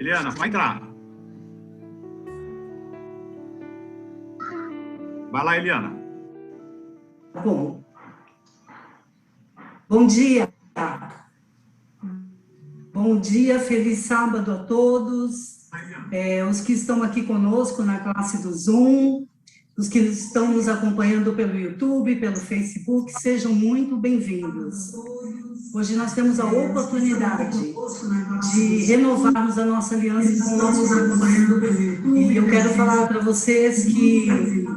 Eliana, pode entrar. Vai lá, Eliana. Bom dia. Bom dia, feliz sábado a todos. Os que estão aqui conosco na classe do Zoom, os que estão nos acompanhando pelo YouTube, pelo Facebook, sejam muito bem-vindos. Hoje nós temos a oportunidade de renovarmos a nossa aliança com o nosso Deus. E eu quero falar para vocês que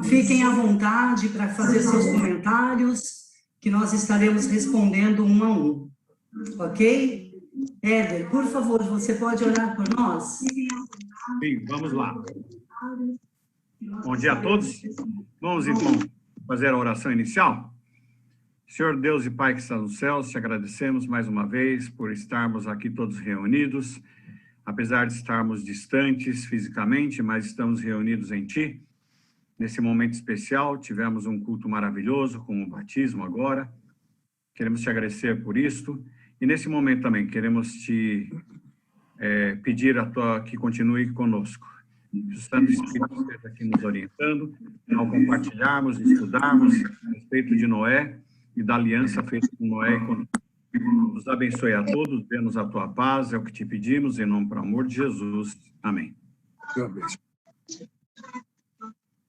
fiquem à vontade para fazer seus comentários, que nós estaremos respondendo um a um. Ok? Éder, por favor, você pode orar por nós? Sim, vamos lá. Bom dia a todos. Vamos, então, fazer a oração inicial? Senhor Deus e Pai que está nos céus, te agradecemos mais uma vez por estarmos aqui todos reunidos, apesar de estarmos distantes fisicamente, mas estamos reunidos em Ti. Nesse momento especial, tivemos um culto maravilhoso, com o batismo agora. Queremos te agradecer por isto. E nesse momento também queremos te pedir que continue conosco. Que o Santo Espírito esteja aqui nos orientando, ao compartilharmos, estudarmos a respeito de Noé e da aliança feita com Noé e conosco. Nos abençoe a todos, dê-nos a tua paz, é o que te pedimos, em nome, para o amor de Jesus. Amém.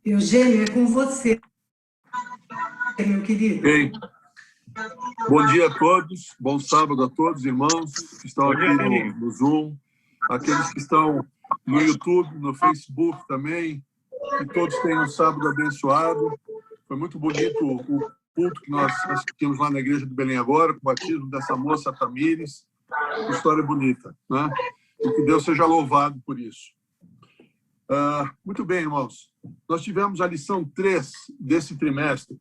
Eugênio, é com você, meu querido. Bem, bom dia a todos, bom sábado a todos, irmãos que estão aqui no Zoom, aqueles que estão no YouTube, no Facebook também, que todos tenham um sábado abençoado. Foi muito bonito o culto que nós assistimos lá na igreja do Belém agora, com o batismo dessa moça Tamires. História bonita, né? E que Deus seja louvado por isso. Muito bem, irmãos. Nós tivemos a lição 3 desse trimestre.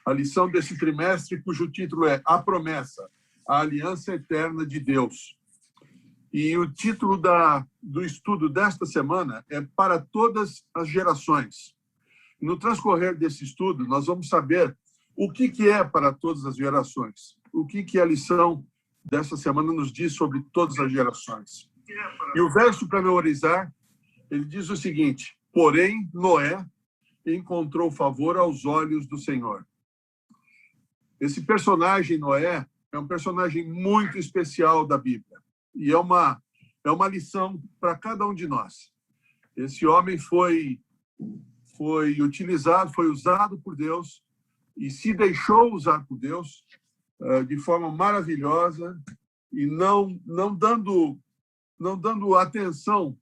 A lição desse trimestre, cujo título é A Promessa, a Aliança Eterna de Deus. E o título do estudo desta semana é Para Todas as Gerações. No transcorrer desse estudo, nós vamos saber o que é para todas as gerações. O que a lição dessa semana nos diz sobre todas as gerações. E o verso para memorizar, ele diz o seguinte: porém, Noé encontrou favor aos olhos do Senhor. Esse personagem, Noé, é um personagem muito especial da Bíblia. E é uma lição para cada um de nós. Esse homem foi utilizado, foi usado por Deus e se deixou usar por Deus de forma maravilhosa e não dando atenção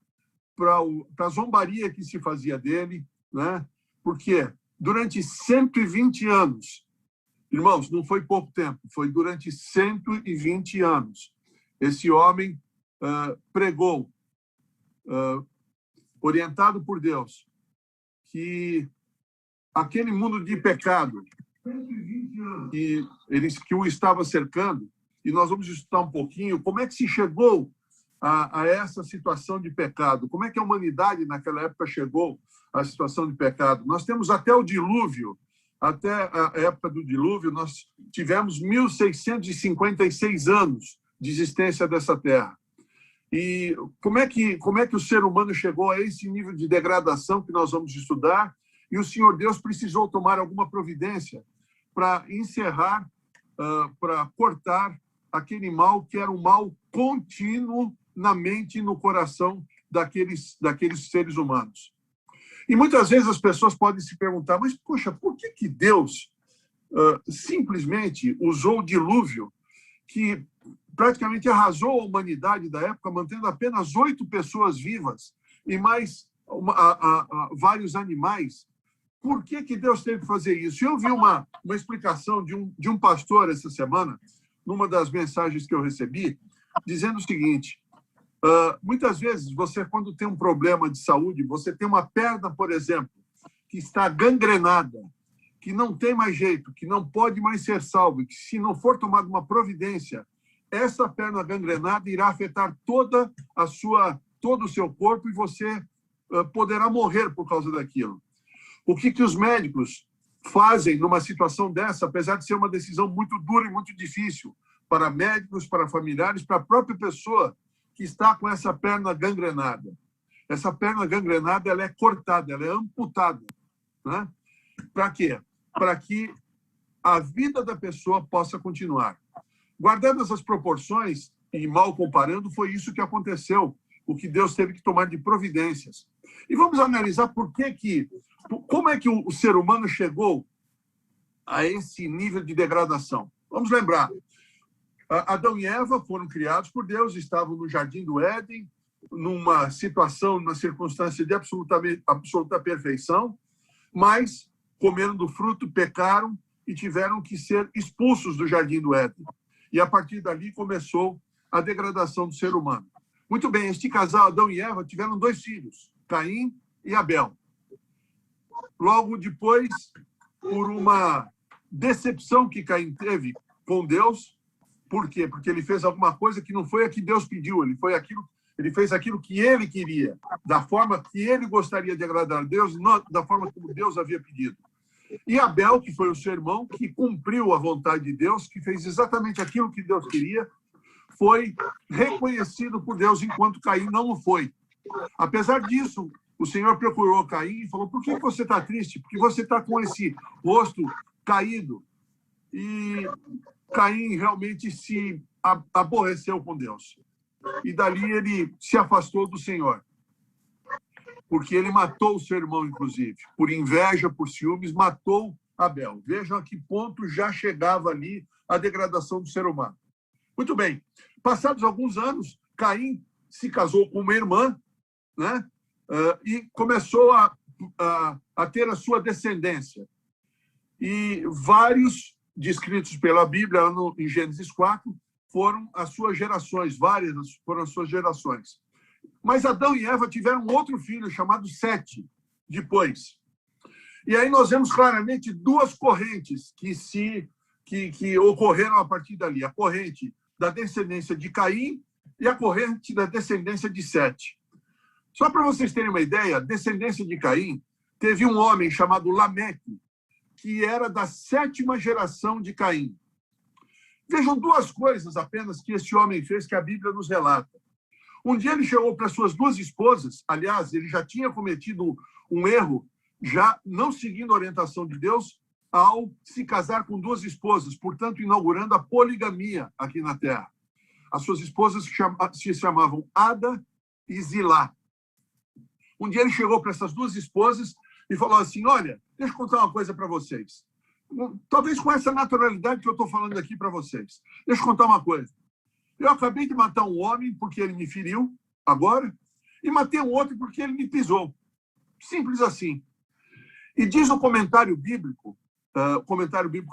para a zombaria que se fazia dele, né? Porque durante 120 anos, irmãos, não foi pouco tempo, foi durante 120 anos, esse homem pregou, orientado por Deus, que aquele mundo de pecado que o estava cercando, e nós vamos estudar um pouquinho como é que se chegou a essa situação de pecado, como é que a humanidade naquela época chegou à situação de pecado. Nós temos até o dilúvio, até a época do dilúvio, nós tivemos 1.656 anos de existência dessa terra. E como é que o ser humano chegou a esse nível de degradação que nós vamos estudar? E o Senhor Deus precisou tomar alguma providência para encerrar, para cortar aquele mal que era um mal contínuo na mente e no coração daqueles seres humanos. E muitas vezes as pessoas podem se perguntar, mas, poxa, por que Deus simplesmente usou o dilúvio, que praticamente arrasou a humanidade da época, mantendo apenas 8 pessoas vivas e mais vários animais? Por que Deus teve que fazer isso? Eu vi uma explicação de um pastor essa semana, numa das mensagens que eu recebi, dizendo o seguinte: muitas vezes você, quando tem um problema de saúde, você tem uma perna, por exemplo, que está gangrenada, que não tem mais jeito, que não pode mais ser salvo, que se não for tomada uma providência, essa perna gangrenada irá afetar todo o seu corpo e você poderá morrer por causa daquilo. O que os médicos fazem numa situação dessa, apesar de ser uma decisão muito dura e muito difícil para médicos, para familiares, para a própria pessoa que está com essa perna gangrenada. Essa perna gangrenada ela é cortada, ela é amputada. Né? Para quê? Para que a vida da pessoa possa continuar. Guardando essas proporções, e mal comparando, foi isso que aconteceu, o que Deus teve que tomar de providências. E vamos analisar como é que o ser humano chegou a esse nível de degradação. Vamos lembrar, Adão e Eva foram criados por Deus, estavam no Jardim do Éden, numa situação, numa circunstância de absoluta perfeição, mas, comendo do fruto, pecaram e tiveram que ser expulsos do Jardim do Éden. E, a partir dali, começou a degradação do ser humano. Muito bem, este casal, Adão e Eva, tiveram 2 filhos, Caim e Abel. Logo depois, por uma decepção que Caim teve com Deus, por quê? Porque ele fez alguma coisa que não foi a que Deus pediu, ele fez aquilo que ele queria, da forma que ele gostaria de agradar a Deus, não da forma como Deus havia pedido. E Abel, que foi o seu irmão, que cumpriu a vontade de Deus, que fez exatamente aquilo que Deus queria, foi reconhecido por Deus, enquanto Caim não o foi. Apesar disso, o Senhor procurou Caim e falou: por que você está triste? Porque você está com esse rosto caído. E Caim realmente se aborreceu com Deus. E dali ele se afastou do Senhor. Porque ele matou o seu irmão, inclusive. Por inveja, por ciúmes, matou Abel. Vejam a que ponto já chegava ali a degradação do ser humano. Muito bem. Passados alguns anos, Caim se casou com uma irmã, né? E começou a ter a sua descendência. E vários descritos pela Bíblia, em Gênesis 4, foram as suas gerações, várias foram as suas gerações. Mas Adão e Eva tiveram outro filho chamado Sete, depois. E aí nós vemos claramente 2 correntes que ocorreram a partir dali. A corrente da descendência de Caim e a corrente da descendência de Sete. Só para vocês terem uma ideia, a descendência de Caim teve um homem chamado Lameque, que era da 7ª geração de Caim. Vejam 2 coisas apenas que esse homem fez que a Bíblia nos relata. Um dia ele chegou para suas 2 esposas, aliás, ele já tinha cometido um erro, já não seguindo a orientação de Deus, ao se casar com 2 esposas, portanto, inaugurando a poligamia aqui na Terra. As suas esposas se chamavam Ada e Zilá. Um dia ele chegou para essas 2 esposas e falou assim: olha, deixa eu contar uma coisa para vocês. Talvez com essa naturalidade que eu estou falando aqui para vocês. Deixa eu contar uma coisa. Eu acabei de matar um homem porque ele me feriu, agora, e matei um outro porque ele me pisou. Simples assim. E diz o comentário bíblico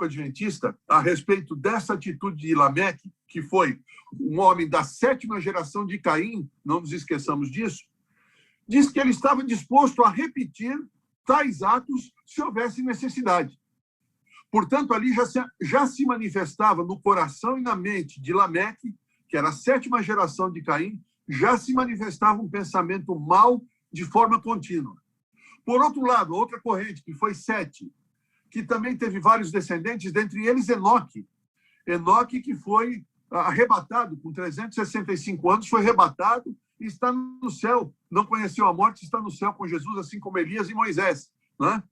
adventista, a respeito dessa atitude de Lameque, que foi um homem da 7ª geração de Caim, não nos esqueçamos disso, diz que ele estava disposto a repetir tais atos se houvesse necessidade. Portanto, ali já se manifestava no coração e na mente de Lameque, que era a 7ª geração de Caim, já se manifestava um pensamento mau de forma contínua. Por outro lado, outra corrente, que foi Sete, que também teve vários descendentes, dentre eles Enoque. Enoque, que foi arrebatado com 365 anos, foi arrebatado e está no céu. Não conheceu a morte, está no céu com Jesus, assim como Elias e Moisés. Né?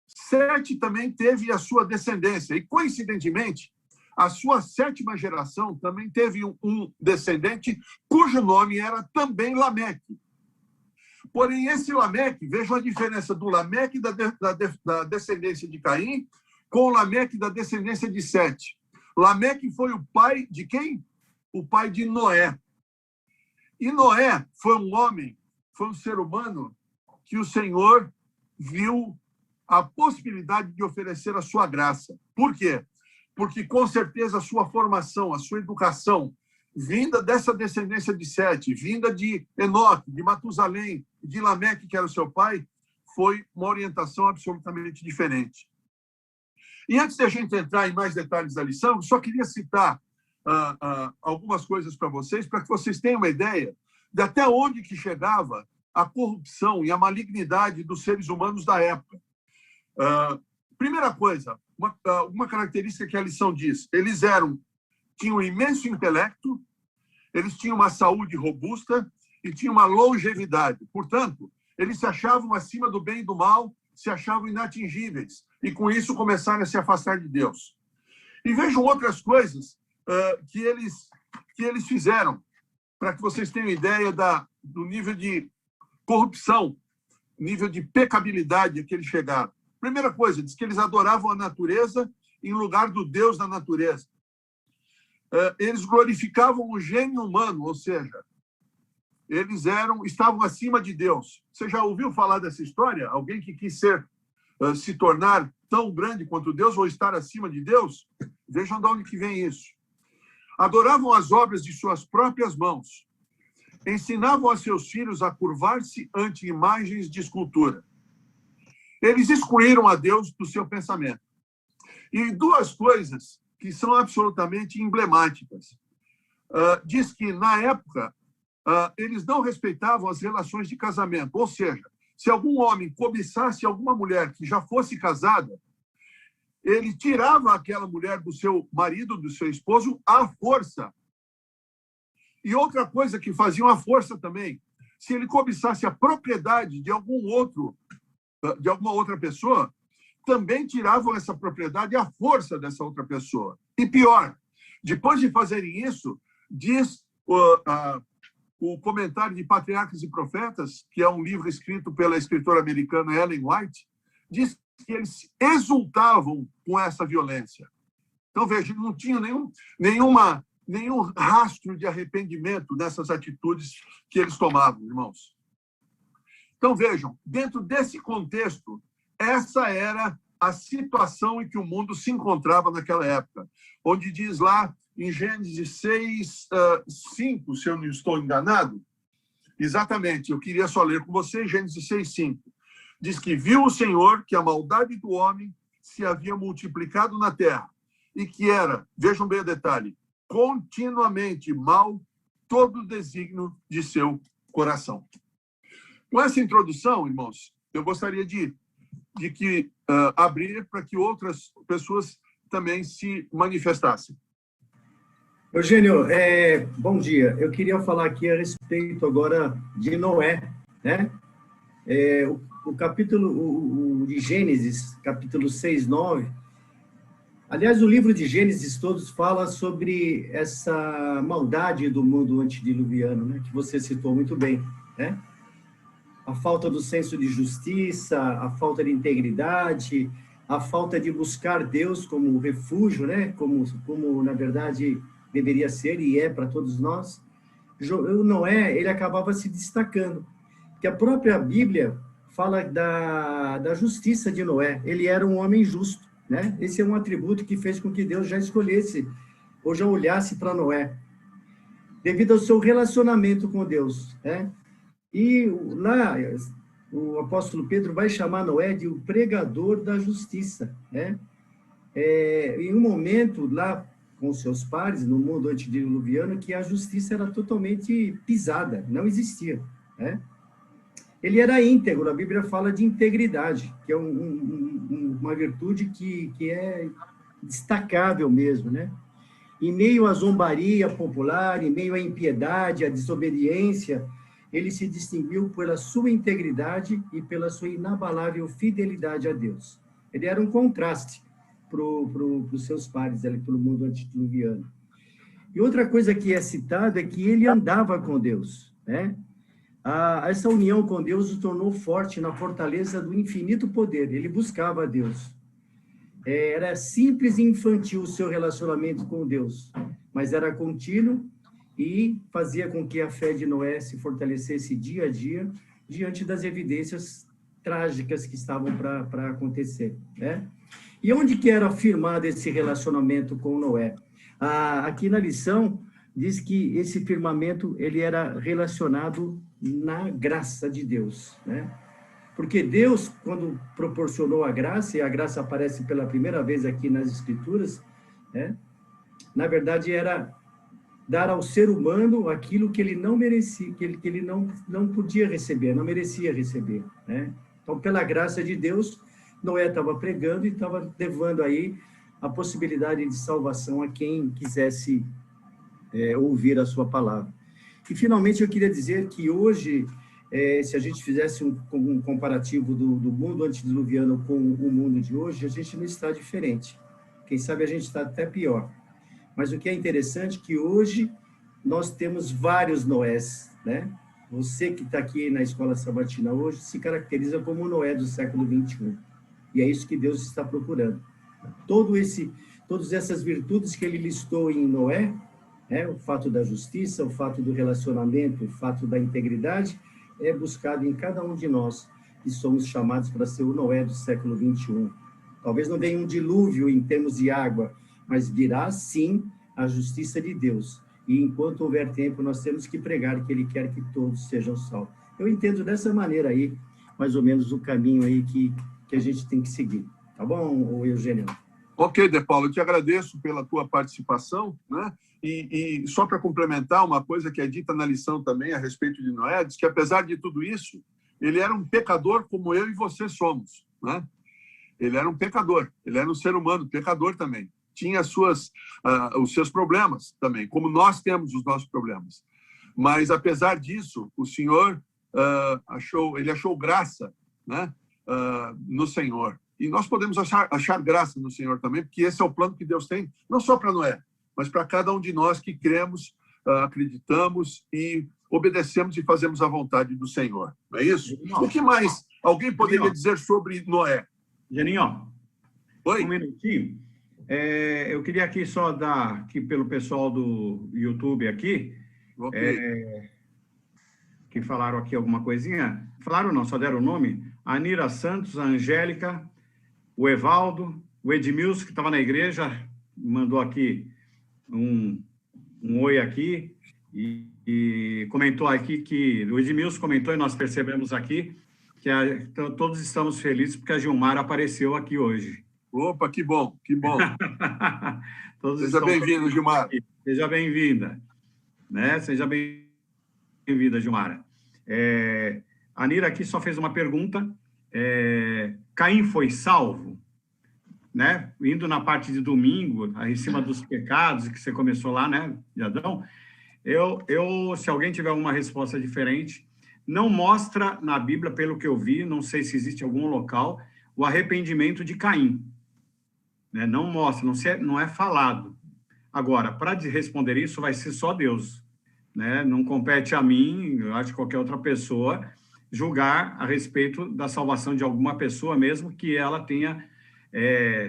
Sete também teve a sua descendência. E, coincidentemente, a sua 7ª geração também teve um descendente cujo nome era também Lameque. Porém, esse Lameque, vejam a diferença do Lameque da descendência de Caim com o Lameque da descendência de Sete. Lameque foi o pai de quem? O pai de Noé. E Noé foi um homem, foi um ser humano que o Senhor viu a possibilidade de oferecer a sua graça. Por quê? Porque, com certeza, a sua formação, a sua educação, vinda dessa descendência de Sete, vinda de Enoque, de Matusalém, de Lameque, que era o seu pai, foi uma orientação absolutamente diferente. E antes de a gente entrar em mais detalhes da lição, eu só queria citar algumas coisas para vocês que vocês tenham uma ideia de até onde que chegava a corrupção e a malignidade dos seres humanos da época. Primeira coisa, uma característica que a lição diz, eles tinham um imenso intelecto, eles tinham uma saúde robusta e tinham uma longevidade. Portanto, eles se achavam acima do bem e do mal, se achavam inatingíveis, e com isso começaram a se afastar de Deus. E vejam outras coisas que eles fizeram, para que vocês tenham ideia do nível de corrupção, nível de pecabilidade a que eles chegaram. Primeira coisa, diz que eles adoravam a natureza em lugar do Deus da natureza. Eles glorificavam o gênio humano, ou seja, eles estavam acima de Deus. Você já ouviu falar dessa história? Alguém que quis se tornar tão grande quanto Deus ou estar acima de Deus? Vejam de onde que vem isso. Adoravam as obras de suas próprias mãos. Ensinavam a seus filhos a curvar-se ante imagens de escultura. Eles excluíram a Deus do seu pensamento. E duas coisas que são absolutamente emblemáticas. Diz que, na época, eles não respeitavam as relações de casamento. Ou seja, se algum homem cobiçasse alguma mulher que já fosse casada, ele tirava aquela mulher do seu marido, do seu esposo, à força. E outra coisa que faziam à força também, se ele cobiçasse a propriedade de alguma outra pessoa, também tiravam essa propriedade à força dessa outra pessoa. E pior, depois de fazerem isso, diz o comentário de Patriarcas e Profetas, que é um livro escrito pela escritora americana Ellen White, diz que eles exultavam com essa violência. Então, veja, não tinha nenhum rastro de arrependimento nessas atitudes que eles tomavam, irmãos. Então, vejam, dentro desse contexto, essa era a situação em que o mundo se encontrava naquela época, onde diz lá em Gênesis 6:5, se eu não estou enganado, exatamente, eu queria só ler com vocês, Gênesis 6:5, diz que viu o Senhor que a maldade do homem se havia multiplicado na terra e que era, vejam bem o detalhe, continuamente mal todo o desígnio de seu coração. Com essa introdução, irmãos, eu gostaria de abrir para que outras pessoas também se manifestassem. Eugênio, bom dia. Eu queria falar aqui a respeito agora de Noé, né? O capítulo de Gênesis, capítulo 6:9. Aliás, o livro de Gênesis todos fala sobre essa maldade do mundo antediluviano, né? Que você citou muito bem, né? A falta do senso de justiça, a falta de integridade, a falta de buscar Deus como refúgio, né? Como na verdade deveria ser e é para todos nós. Noé, ele acabava se destacando, porque a própria Bíblia fala da justiça de Noé. Ele era um homem justo, né? Esse é um atributo que fez com que Deus já escolhesse ou já olhasse para Noé, devido ao seu relacionamento com Deus, né? E lá o apóstolo Pedro vai chamar Noé de o pregador da justiça, né? Em um momento lá com seus pares no mundo antediluviano que a justiça era totalmente pisada, não existia, né? Ele era íntegro, a Bíblia fala de integridade, que é uma virtude que é destacável mesmo, né? Em meio à zombaria popular, em meio à impiedade, à desobediência, ele se distinguiu pela sua integridade e pela sua inabalável fidelidade a Deus. Ele era um contraste para os seus pares, pelo mundo antediluviano. E outra coisa que é citada é que ele andava com Deus, né? Essa união com Deus o tornou forte na fortaleza do infinito poder. Ele buscava a Deus. Era simples e infantil o seu relacionamento com Deus, mas era contínuo e fazia com que a fé de Noé se fortalecesse dia a dia diante das evidências trágicas que estavam para acontecer, né? E onde que era firmado esse relacionamento com Noé? Aqui na lição diz que esse firmamento ele era relacionado na graça de Deus, né? Porque Deus, quando proporcionou a graça, e a graça aparece pela primeira vez aqui nas Escrituras, né? Na verdade era dar ao ser humano aquilo que ele não merecia, que ele não podia receber, não merecia receber, né? Então, pela graça de Deus, Noé estava pregando e estava levando aí a possibilidade de salvação a quem quisesse ouvir a sua palavra. E, finalmente, eu queria dizer que hoje, se a gente fizesse um comparativo do mundo antediluviano com o mundo de hoje, a gente não está diferente. Quem sabe a gente está até pior. Mas o que é interessante é que hoje nós temos vários Noés, né? Você que está aqui na Escola Sabatina hoje se caracteriza como o Noé do século 21. E é isso que Deus está procurando. Todas essas virtudes que ele listou em Noé, o fato da justiça, o fato do relacionamento, o fato da integridade, é buscado em cada um de nós, que somos chamados para ser o Noé do século 21. Talvez não venha um dilúvio em termos de água, mas virá, sim, a justiça de Deus. E enquanto houver tempo, nós temos que pregar que Ele quer que todos sejam salvos. Eu entendo dessa maneira aí, mais ou menos, o caminho aí que a gente tem que seguir. Tá bom, Eugênio? Ok, De Paulo, eu te agradeço pela tua participação, né? E só para complementar uma coisa que é dita na lição também a respeito de Noé, diz que apesar de tudo isso, ele era um pecador como eu e você somos, né? Ele era um pecador, ele era um ser humano, pecador também. Tinha os seus problemas também, como nós temos os nossos problemas. Mas, apesar disso, o Senhor achou graça, né? No Senhor. E nós podemos achar graça no Senhor também, porque esse é o plano que Deus tem, não só para Noé, mas para cada um de nós que cremos, acreditamos e obedecemos e fazemos a vontade do Senhor. Não é isso? O que mais alguém poderia dizer sobre Noé? Geninho, Oi? Um minutinho. Eu queria aqui só dar aqui pelo pessoal do YouTube aqui, Okay. Que falaram aqui alguma coisinha. Falaram não, só deram o nome. A Anira Santos, a Angélica, o Evaldo, o Edmilson, que estava na igreja, mandou aqui um oi aqui e comentou aqui que o Edmilson comentou e nós percebemos aqui que todos estamos felizes porque a Gilmara apareceu aqui hoje. Opa, que bom, que bom. Seja bem-vinda, Gilmara. Seja bem-vinda, né? Seja bem-vinda, Gilmara. A Nira aqui só fez uma pergunta. Caim foi salvo? Né? Indo na parte de domingo, em cima dos pecados que você começou lá, né, de Adão, se alguém tiver uma resposta diferente, não mostra na Bíblia, pelo que eu vi, não sei se existe algum local, o arrependimento de Caim. Né? Não mostra, não é falado. Agora, para responder isso, vai ser só Deus. Né? Não compete a mim, eu acho que qualquer outra pessoa, julgar a respeito da salvação de alguma pessoa, mesmo que ela tenha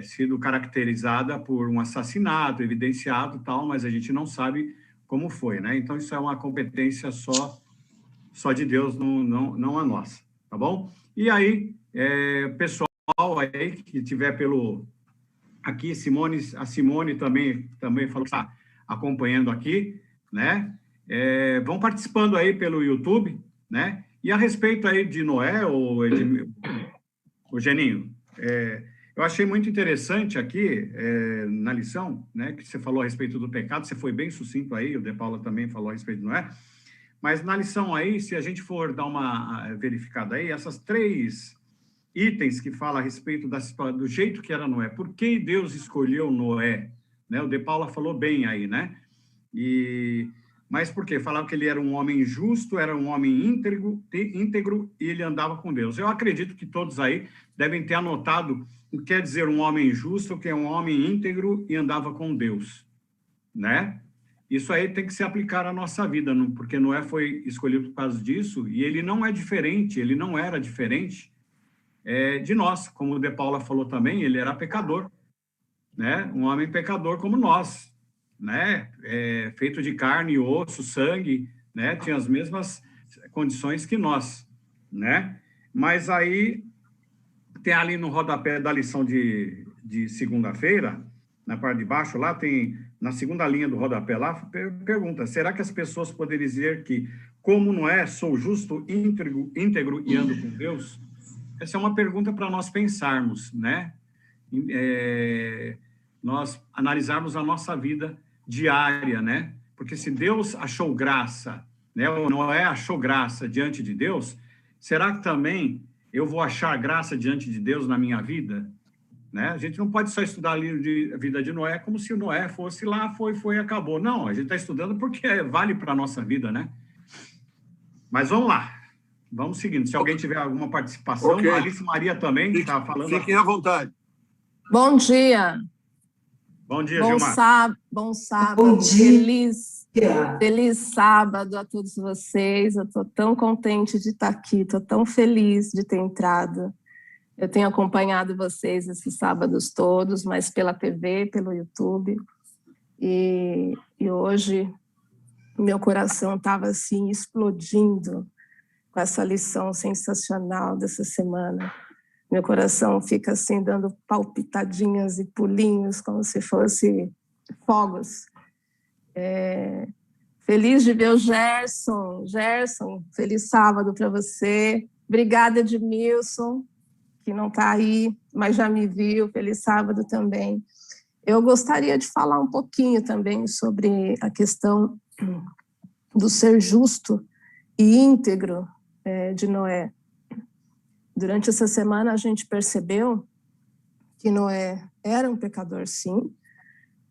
sido caracterizada por um assassinato, evidenciado tal, mas a gente não sabe como foi, né? Então, isso é uma competência só de Deus, não a nossa, tá bom? E aí, pessoal aí que tiver aqui, a Simone também falou que está acompanhando aqui, né? Vão participando aí pelo YouTube, né? E a respeito aí de Noé, o Geninho, eu achei muito interessante aqui, na lição, né, que você falou a respeito do pecado, você foi bem sucinto aí, o De Paula também falou a respeito de Noé, mas na lição aí, se a gente for dar uma verificada aí, essas 3 itens que falam a respeito do jeito que era Noé, por que Deus escolheu Noé, né, o De Paula falou bem aí, né, mas por quê? Falava que ele era um homem justo, era um homem íntegro e ele andava com Deus. Eu acredito que todos aí devem ter anotado o que quer dizer um homem justo, que é um homem íntegro e andava com Deus, né? Isso aí tem que se aplicar à nossa vida, porque Noé foi escolhido por causa disso e ele não é diferente, ele não era diferente de nós, como o De Paula falou também, ele era pecador, né? Um homem pecador como nós, né? Feito de carne, osso, sangue, né? Tinha as mesmas condições que nós, né? Mas aí tem ali no rodapé da lição de segunda-feira, na parte de baixo, lá tem, na segunda linha do rodapé, lá pergunta, será que as pessoas poderiam dizer que, como Noé, sou justo, íntegro e ando com Deus? Essa é uma pergunta para nós pensarmos, né? Nós analisarmos a nossa vida diária, né? Porque se Deus achou graça, né? Ou Noé achou graça diante de Deus, será que também eu vou achar graça diante de Deus na minha vida? né? A gente não pode só estudar o livro de vida de Noé como se o Noé fosse lá, foi e acabou. Não, a gente está estudando porque vale para a nossa vida, né? Mas vamos lá. Vamos seguindo. Se alguém tiver alguma participação, Ok. Alice Maria também está falando. Fiquem à vontade. Bom dia. Bom dia, Gilmar. Bom sábado. Bom dia. Feliz sábado a todos vocês. Eu estou tão contente de estar aqui, estou tão feliz de ter entrado. Eu tenho acompanhado vocês esses sábados todos, mas pela TV, pelo YouTube. E hoje meu coração estava assim explodindo com essa lição sensacional dessa semana. Meu coração fica assim dando palpitadinhas e pulinhos como se fosse fogos. Feliz de ver o Gerson. Gerson, feliz sábado para você. Obrigada, Edmilson, que não está aí, mas já me viu. Feliz sábado também. Eu gostaria de falar um pouquinho também sobre a questão do ser justo e íntegro de Noé. Durante essa semana, a gente percebeu que Noé era um pecador, sim,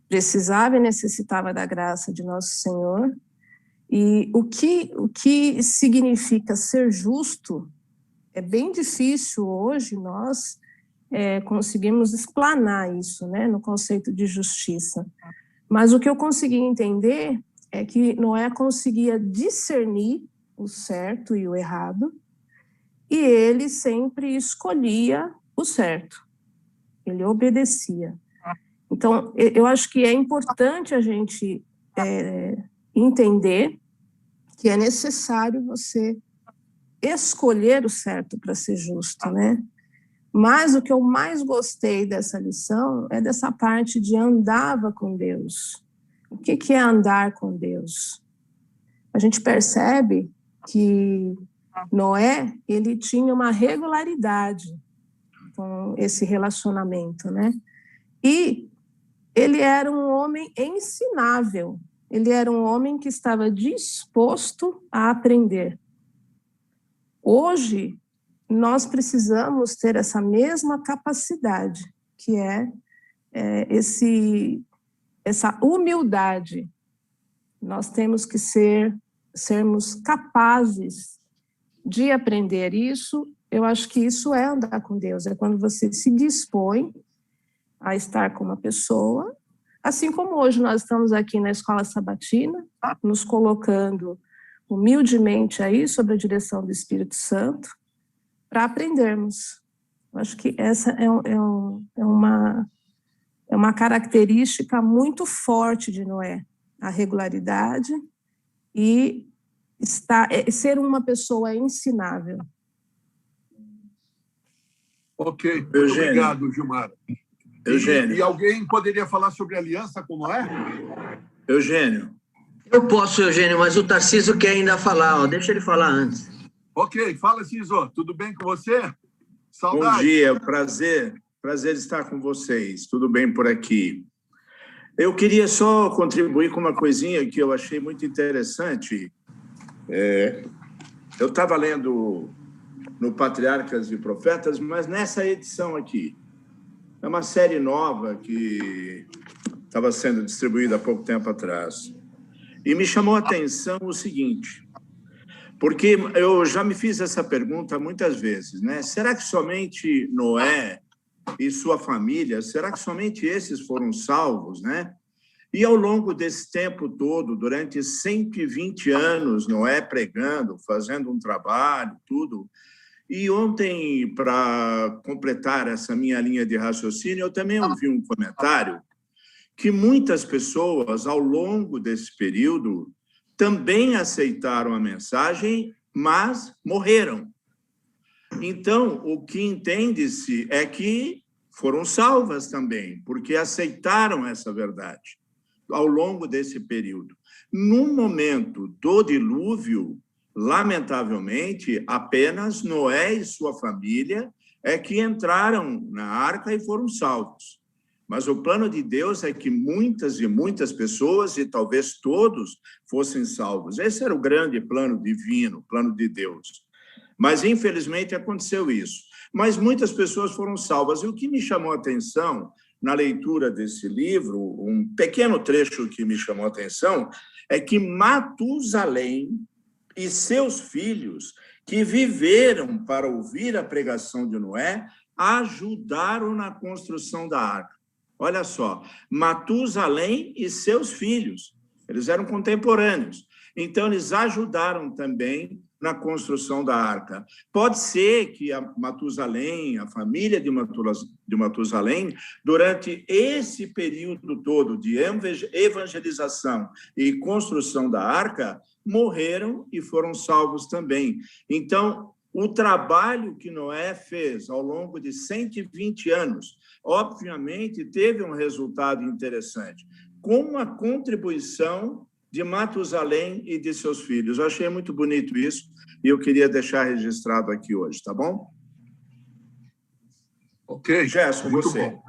precisava e necessitava da graça de nosso Senhor. E o que significa ser justo é bem difícil hoje nós conseguimos explanar isso, né, no conceito de justiça. Mas o que eu consegui entender é que Noé conseguia discernir o certo e o errado, e ele sempre escolhia o certo, ele obedecia. Então, eu acho que é importante a gente entender que é necessário você escolher o certo para ser justo, né? Mas o que eu mais gostei dessa lição é dessa parte de andava com Deus. O que é andar com Deus? A gente percebe que Noé, ele tinha uma regularidade com esse relacionamento, né? E ele era um homem ensinável, ele era um homem que estava disposto a aprender. Hoje, nós precisamos ter essa mesma capacidade, que é essa humildade. Nós temos que sermos capazes de aprender isso. Eu acho que isso é andar com Deus, é quando você se dispõe a estar com uma pessoa, assim como hoje nós estamos aqui na Escola Sabatina, nos colocando humildemente aí sob a direção do Espírito Santo, para aprendermos. Eu acho que essa é uma característica muito forte de Noé, a regularidade e ser uma pessoa ensinável. Ok, muito obrigado, Gilmar. Eugênio. E alguém poderia falar sobre aliança com Noé? Eugênio. Eu posso, Eugênio, mas o Tarcísio quer ainda falar, deixa ele falar antes. Ok, fala, Ciso. Tudo bem com você? Saudade. Bom dia, prazer estar com vocês. Tudo bem por aqui? Eu queria só contribuir com uma coisinha que eu achei muito interessante. Eu estava lendo no Patriarcas e Profetas, mas nessa edição aqui. É uma série nova que estava sendo distribuída há pouco tempo atrás. E me chamou a atenção o seguinte, porque eu já me fiz essa pergunta muitas vezes, né? Será que somente Noé e sua família, será que somente esses foram salvos, né? E ao longo desse tempo todo, durante 120 anos, Noé pregando, fazendo um trabalho, tudo. E ontem, para completar essa minha linha de raciocínio, eu também ouvi um comentário que muitas pessoas, ao longo desse período, também aceitaram a mensagem, mas morreram. Então, o que entende-se é que foram salvas também, porque aceitaram essa verdade ao longo desse período. No momento do dilúvio, lamentavelmente, apenas Noé e sua família é que entraram na arca e foram salvos. Mas o plano de Deus é que muitas e muitas pessoas, e talvez todos, fossem salvos. Esse era o grande plano divino, o plano de Deus. Mas, infelizmente, aconteceu isso. mas muitas pessoas foram salvas. E o que me chamou a atenção na leitura desse livro, um pequeno trecho que me chamou a atenção, é que Matusalém e seus filhos, que viveram para ouvir a pregação de Noé, ajudaram na construção da arca. Olha só, Matusalém e seus filhos, eles eram contemporâneos, então eles ajudaram também na construção da arca. Pode ser que a Matusalém, a família de Matusalém, durante esse período todo de evangelização e construção da arca, morreram e foram salvos também. Então, o trabalho que Noé fez ao longo de 120 anos, obviamente, teve um resultado interessante, com a contribuição de Matusalém e de seus filhos. Eu achei muito bonito isso e eu queria deixar registrado aqui hoje, tá bom? Ok. Gerson, muito você. Bom.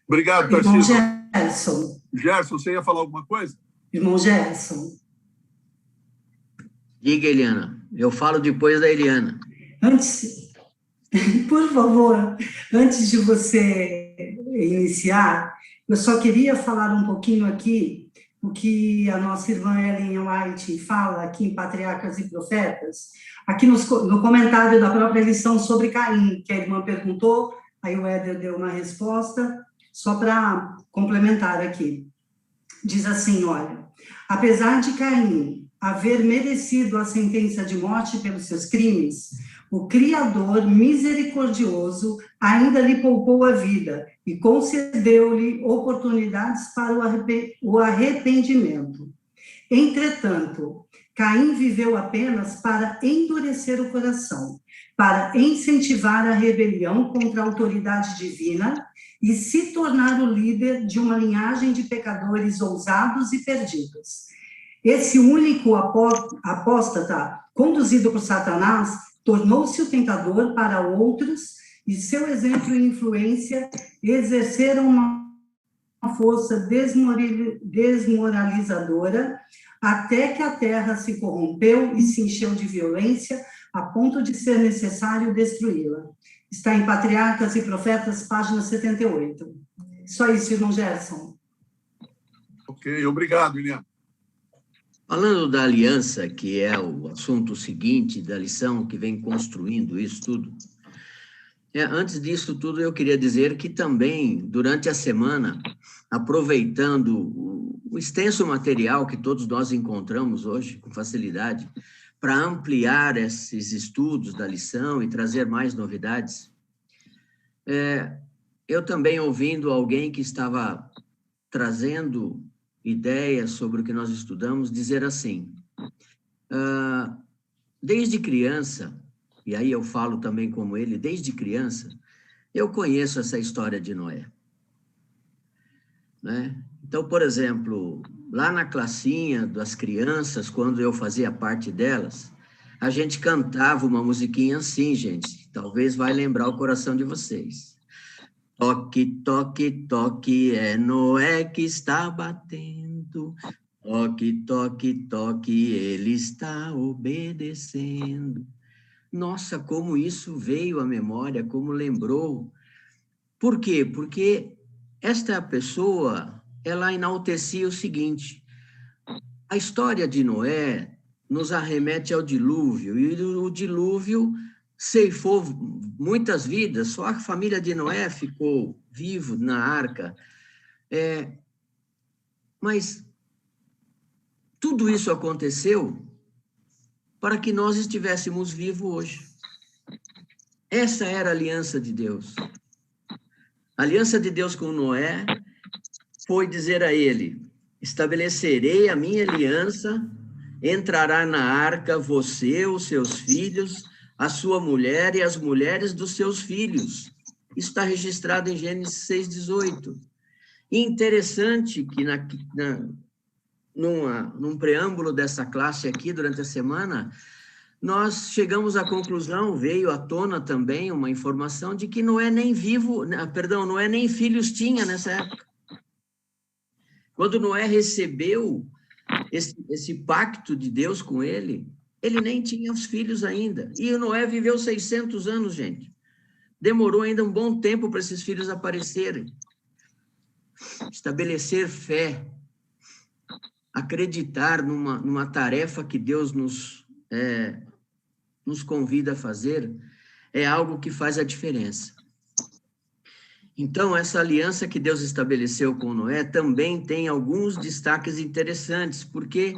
Obrigado, Irmão Tarcísio. Gerson. Gerson, você ia falar alguma coisa? Irmão Gerson. Diga, Eliana. Eu falo depois da Eliana. Antes, por favor, antes de você iniciar, eu só queria falar um pouquinho aqui o que a nossa irmã Ellen White fala aqui em Patriarcas e Profetas, aqui no comentário da própria lição sobre Caim, que a irmã perguntou, aí o Éder deu uma resposta, só para complementar aqui. Diz assim, olha, apesar de Caim haver merecido a sentença de morte pelos seus crimes, o Criador misericordioso ainda lhe poupou a vida e concedeu-lhe oportunidades para o arrependimento. Entretanto, Caim viveu apenas para endurecer o coração, para incentivar a rebelião contra a autoridade divina e se tornar o líder de uma linhagem de pecadores ousados e perdidos. Esse único apóstata, conduzido por Satanás, tornou-se o tentador para outros e seu exemplo e influência exerceram uma força desmoralizadora até que a terra se corrompeu e se encheu de violência a ponto de ser necessário destruí-la. Está em Patriarcas e Profetas, página 78. Só isso, irmão Gerson. Ok, obrigado, Eliana. Falando da aliança, que é o assunto seguinte da lição que vem construindo isso tudo, antes disso tudo eu queria dizer que também, durante a semana, aproveitando o extenso material que todos nós encontramos hoje com facilidade, para ampliar esses estudos da lição e trazer mais novidades, eu também ouvindo alguém que estava trazendo ideias sobre o que nós estudamos, dizer assim, desde criança, e aí eu falo também como ele, desde criança, eu conheço essa história de Noé. Né? Então, por exemplo, lá na classinha das crianças, quando eu fazia parte delas, a gente cantava uma musiquinha assim, gente, talvez vai lembrar o coração de vocês. Toque, toque, toque, é Noé que está batendo. Toque, toque, toque, ele está obedecendo. Nossa, como isso veio à memória, como lembrou. Por quê? Porque esta pessoa, ela enaltecia o seguinte, a história de Noé nos arremete ao dilúvio, e o dilúvio ceifou muitas vidas, só a família de Noé ficou vivo na arca. Mas tudo isso aconteceu para que nós estivéssemos vivos hoje. Essa era a aliança de Deus. A aliança de Deus com Noé foi dizer a ele, estabelecerei a minha aliança, entrará na arca você, os seus filhos, a sua mulher e as mulheres dos seus filhos. Isso está registrado em Gênesis 6:18. E interessante que num preâmbulo dessa classe aqui, durante a semana, nós chegamos à conclusão, veio à tona também uma informação de que Noé nem filhos tinha nessa época. Quando Noé recebeu esse pacto de Deus com ele nem tinha os filhos ainda. E o Noé viveu 600 anos, gente. demorou ainda um bom tempo para esses filhos aparecerem. Estabelecer fé, acreditar numa tarefa que Deus nos convida a fazer, é algo que faz a diferença. Então, essa aliança que Deus estabeleceu com Noé também tem alguns destaques interessantes, porque,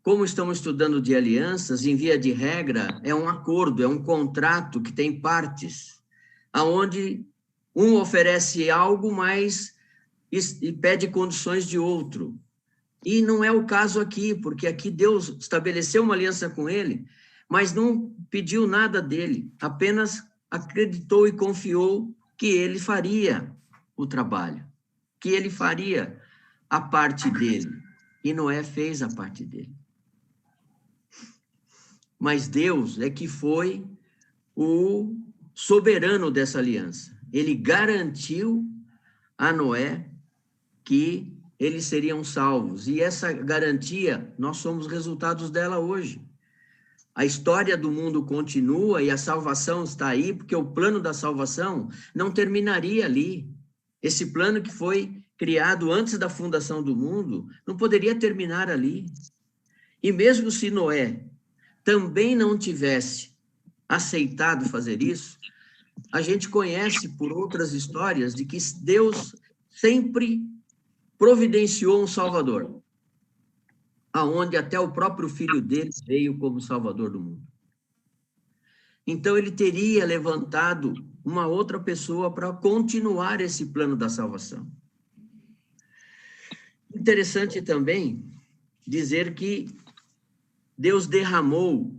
como estamos estudando de alianças, em via de regra, é um acordo, é um contrato que tem partes, aonde um oferece algo, mas e pede condições de outro. E não é o caso aqui, porque aqui Deus estabeleceu uma aliança com ele, mas não pediu nada dele, apenas acreditou e confiou que ele faria o trabalho, que ele faria a parte dele. E Noé fez a parte dele. Mas Deus é que foi o soberano dessa aliança. Ele garantiu a Noé que eles seriam salvos. E essa garantia, nós somos resultados dela hoje. A história do mundo continua e a salvação está aí, porque o plano da salvação não terminaria ali. Esse plano que foi criado antes da fundação do mundo não poderia terminar ali. E mesmo se Noé também não tivesse aceitado fazer isso, a gente conhece por outras histórias de que Deus sempre providenciou um Salvador, aonde até o próprio filho dele veio como Salvador do mundo. Então, ele teria levantado uma outra pessoa para continuar esse plano da salvação. Interessante também dizer que Deus derramou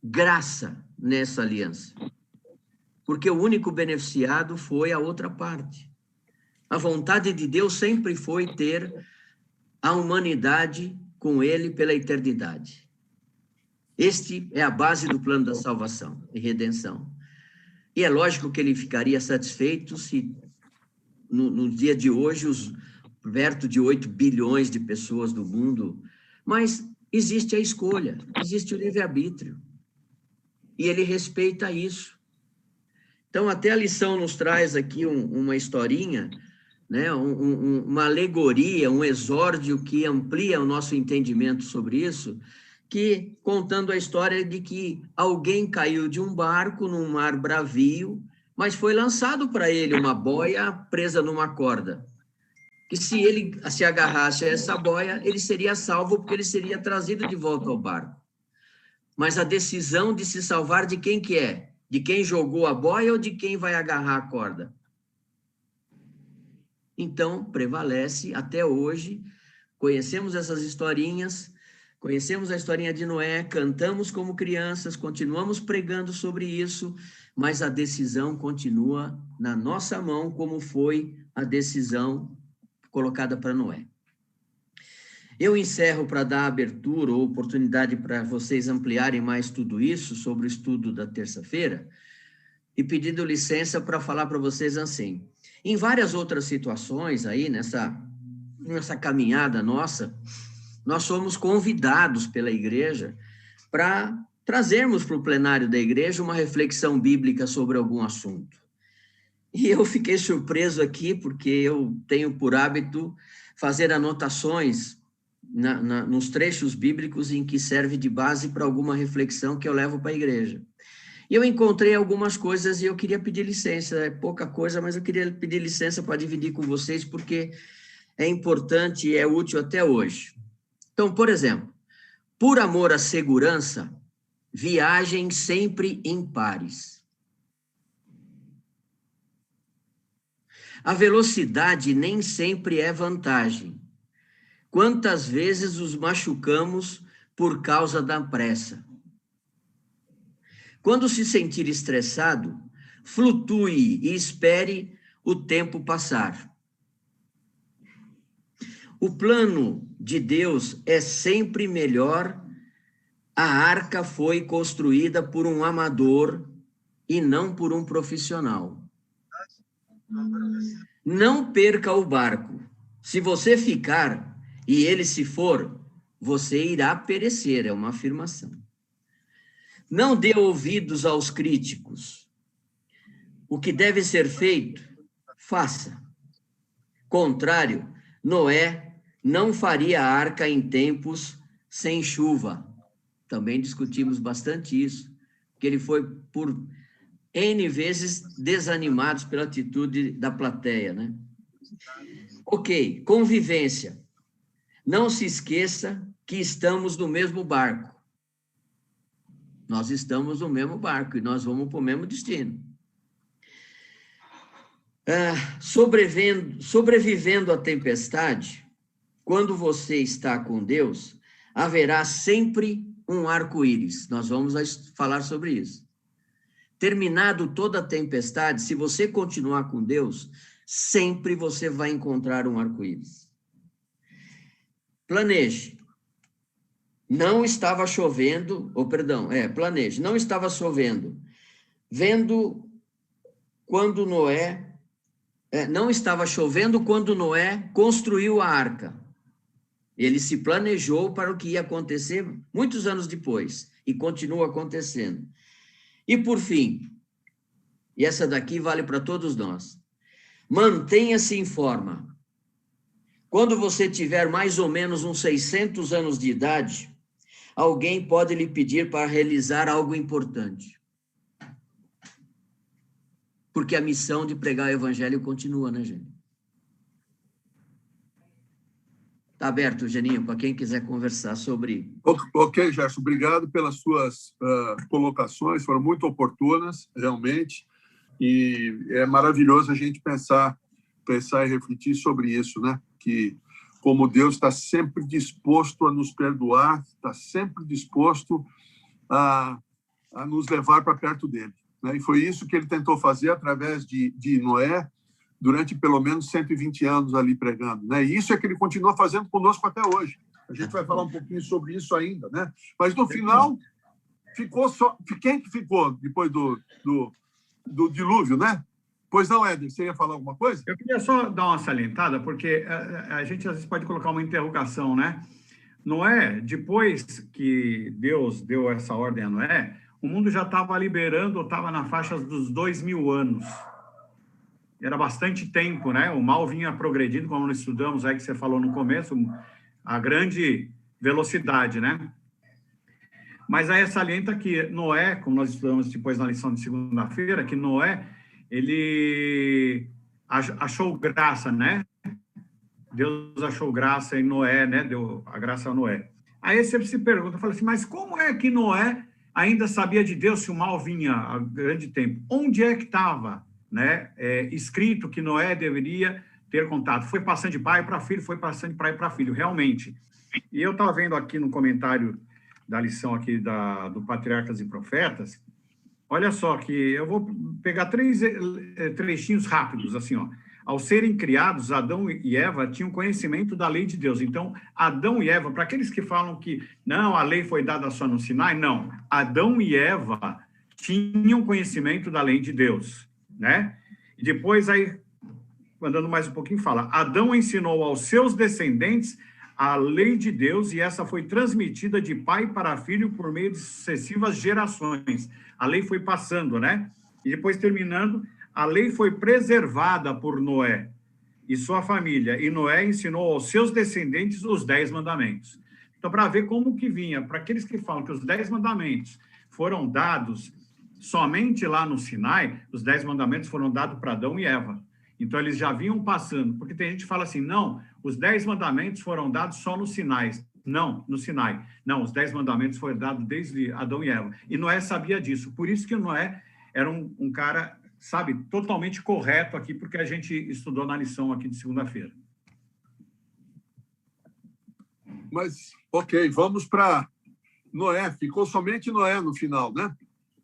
graça nessa aliança, porque o único beneficiado foi a outra parte. A vontade de Deus sempre foi ter a humanidade com ele pela eternidade. Este é a base do plano da salvação e redenção. E é lógico que ele ficaria satisfeito se, no dia de hoje, os perto de 8 bilhões de pessoas do mundo, mas existe a escolha, existe o livre-arbítrio. E ele respeita isso. Então, até a lição nos traz aqui uma historinha, né, uma alegoria, um exórdio que amplia o nosso entendimento sobre isso, que contando a história de que alguém caiu de um barco num mar bravio, mas foi lançado para ele uma boia presa numa corda, que se ele se agarrasse a essa boia, ele seria salvo, porque ele seria trazido de volta ao barco. Mas a decisão de se salvar de quem que é? De quem jogou a boia ou de quem vai agarrar a corda? Então, prevalece até hoje, conhecemos essas historinhas, conhecemos a historinha de Noé, cantamos como crianças, continuamos pregando sobre isso, mas a decisão continua na nossa mão, como foi a decisão colocada para Noé. Eu encerro para dar abertura ou oportunidade para vocês ampliarem mais tudo isso sobre o estudo da terça-feira e pedindo licença para falar para vocês assim. Em várias outras situações aí, nessa caminhada nossa, nós somos convidados pela igreja para trazermos para o plenário da igreja uma reflexão bíblica sobre algum assunto. E eu fiquei surpreso aqui, porque eu tenho por hábito fazer anotações nos trechos bíblicos em que serve de base para alguma reflexão que eu levo para a igreja. E eu encontrei algumas coisas e eu queria pedir licença, é pouca coisa, mas eu queria pedir licença para dividir com vocês, porque é importante e é útil até hoje. Então, por exemplo, por amor à segurança, viajem sempre em pares. A velocidade nem sempre é vantagem. Quantas vezes os machucamos por causa da pressa? Quando se sentir estressado, flutue e espere o tempo passar. O plano de Deus é sempre melhor. A arca foi construída por um amador e não por um profissional. Não perca o barco. Se você ficar e ele se for, você irá perecer, é uma afirmação. Não dê ouvidos aos críticos. o que deve ser feito, faça. Contrário, Noé não faria a arca em tempos sem chuva. Também discutimos bastante isso, que ele foi por N vezes desanimado pela atitude da plateia, né? Ok, convivência. Não se esqueça que estamos no mesmo barco. Nós estamos no mesmo barco e nós vamos para o mesmo destino. Sobrevivendo à tempestade, quando você está com Deus, haverá sempre um arco-íris. Nós vamos falar sobre isso. Terminado toda a tempestade, se você continuar com Deus, sempre você vai encontrar um arco-íris. Planeje. Não estava chovendo, planeje. Não estava chovendo. Não estava chovendo quando Noé construiu a arca. Ele se planejou para o que ia acontecer muitos anos depois, e continua acontecendo. E, por fim, e essa daqui vale para todos nós, mantenha-se em forma. Quando você tiver mais ou menos uns 600 anos de idade, alguém pode lhe pedir para realizar algo importante. Porque a missão de pregar o evangelho continua, né, gente? Está aberto, Geninho, para quem quiser conversar sobre... Ok, Gerson, obrigado pelas suas colocações, foram muito oportunas, realmente, e é maravilhoso a gente pensar e refletir sobre isso, né? Que como Deus está sempre disposto a nos perdoar, está sempre disposto a nos levar para perto dele, né? E foi isso que ele tentou fazer através de Noé, durante pelo menos 120 anos ali pregando, né? E isso é que ele continua fazendo conosco até hoje. A gente vai falar um pouquinho sobre isso ainda, né? Mas no final, ficou só... Quem que ficou depois do dilúvio, né? Pois não, Éder, você ia falar alguma coisa? Eu queria só dar uma salientada, porque a gente às vezes pode colocar uma interrogação, né? Noé, depois que Deus deu essa ordem a Noé, o mundo já estava liberando, estava na faixa dos 2000 anos. Era bastante tempo, né? O mal vinha progredindo, como nós estudamos aí, que você falou no começo, a grande velocidade, né? Mas aí salienta que Noé, como nós estudamos depois na lição de segunda-feira, que Noé, ele achou graça, né? Deus achou graça em Noé, né? Deu a graça a Noé. Aí você se pergunta, fala assim, mas como é que Noé ainda sabia de Deus se o mal vinha a grande tempo? Onde é que estava, né? Escrito que Noé deveria ter contato? Foi passando de pai para filho, foi passando de pai para filho, realmente. E eu estava vendo aqui no comentário da lição aqui do Patriarcas e Profetas, olha só que eu vou pegar 3 trechinhos rápidos, assim, ó. Ao serem criados, Adão e Eva tinham conhecimento da lei de Deus. Então, Adão e Eva, para aqueles que falam que não, a lei foi dada só no Sinai, não. Adão e Eva tinham conhecimento da lei de Deus, né? E depois, aí, andando mais um pouquinho, fala, Adão ensinou aos seus descendentes a lei de Deus e essa foi transmitida de pai para filho por meio de sucessivas gerações. A lei foi passando, né? E depois, terminando, a lei foi preservada por Noé e sua família, e Noé ensinou aos seus descendentes os 10 mandamentos. Então, para ver como que vinha, para aqueles que falam que os 10 mandamentos foram dados somente lá no Sinai, os 10 mandamentos foram dados para Adão e Eva. Então, eles já vinham passando, porque tem gente que fala assim, não, os 10 mandamentos foram dados só no Sinai. Não, no Sinai. Não, os 10 mandamentos foram dados desde Adão e Eva. E Noé sabia disso. Por isso que Noé era um cara, sabe, totalmente correto aqui, porque a gente estudou na lição aqui de segunda-feira. Mas, ok, vamos para Noé. Ficou somente Noé no final, né?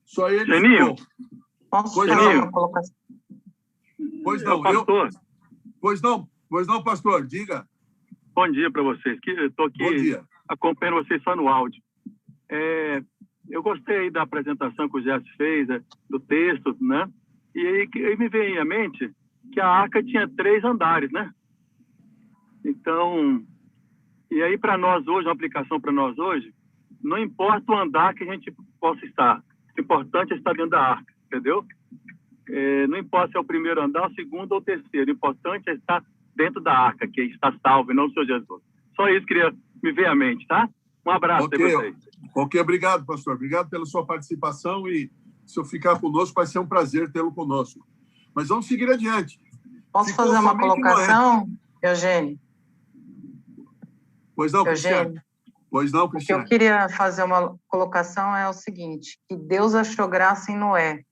Só ele Geninho, ficou. Posso Pois falar não. uma colocação? Pois não, pastor, diga. Bom dia para vocês. Estou aqui acompanhando vocês só no áudio. Eu gostei da apresentação que o Gerson fez, do texto, né? E aí me veio à mente que a arca tinha 3 andares, né? Então, e aí para nós hoje, uma aplicação para nós hoje, não importa o andar que a gente possa estar, o importante é estar dentro da arca, entendeu? Não importa se é o primeiro andar, o segundo ou o terceiro. O importante é estar dentro da arca, que está salvo, e não o Senhor Jesus. Só isso queria me ver à mente, tá? Um abraço para vocês. Ok, obrigado, pastor. Obrigado pela sua participação e se eu ficar conosco, vai ser um prazer tê-lo conosco. Mas vamos seguir adiante. Posso fazer uma colocação, Eugênio? Pois não, Cristiano. Pois não, Cristiano. O que eu queria fazer uma colocação é o seguinte, que Deus achou graça em Noé.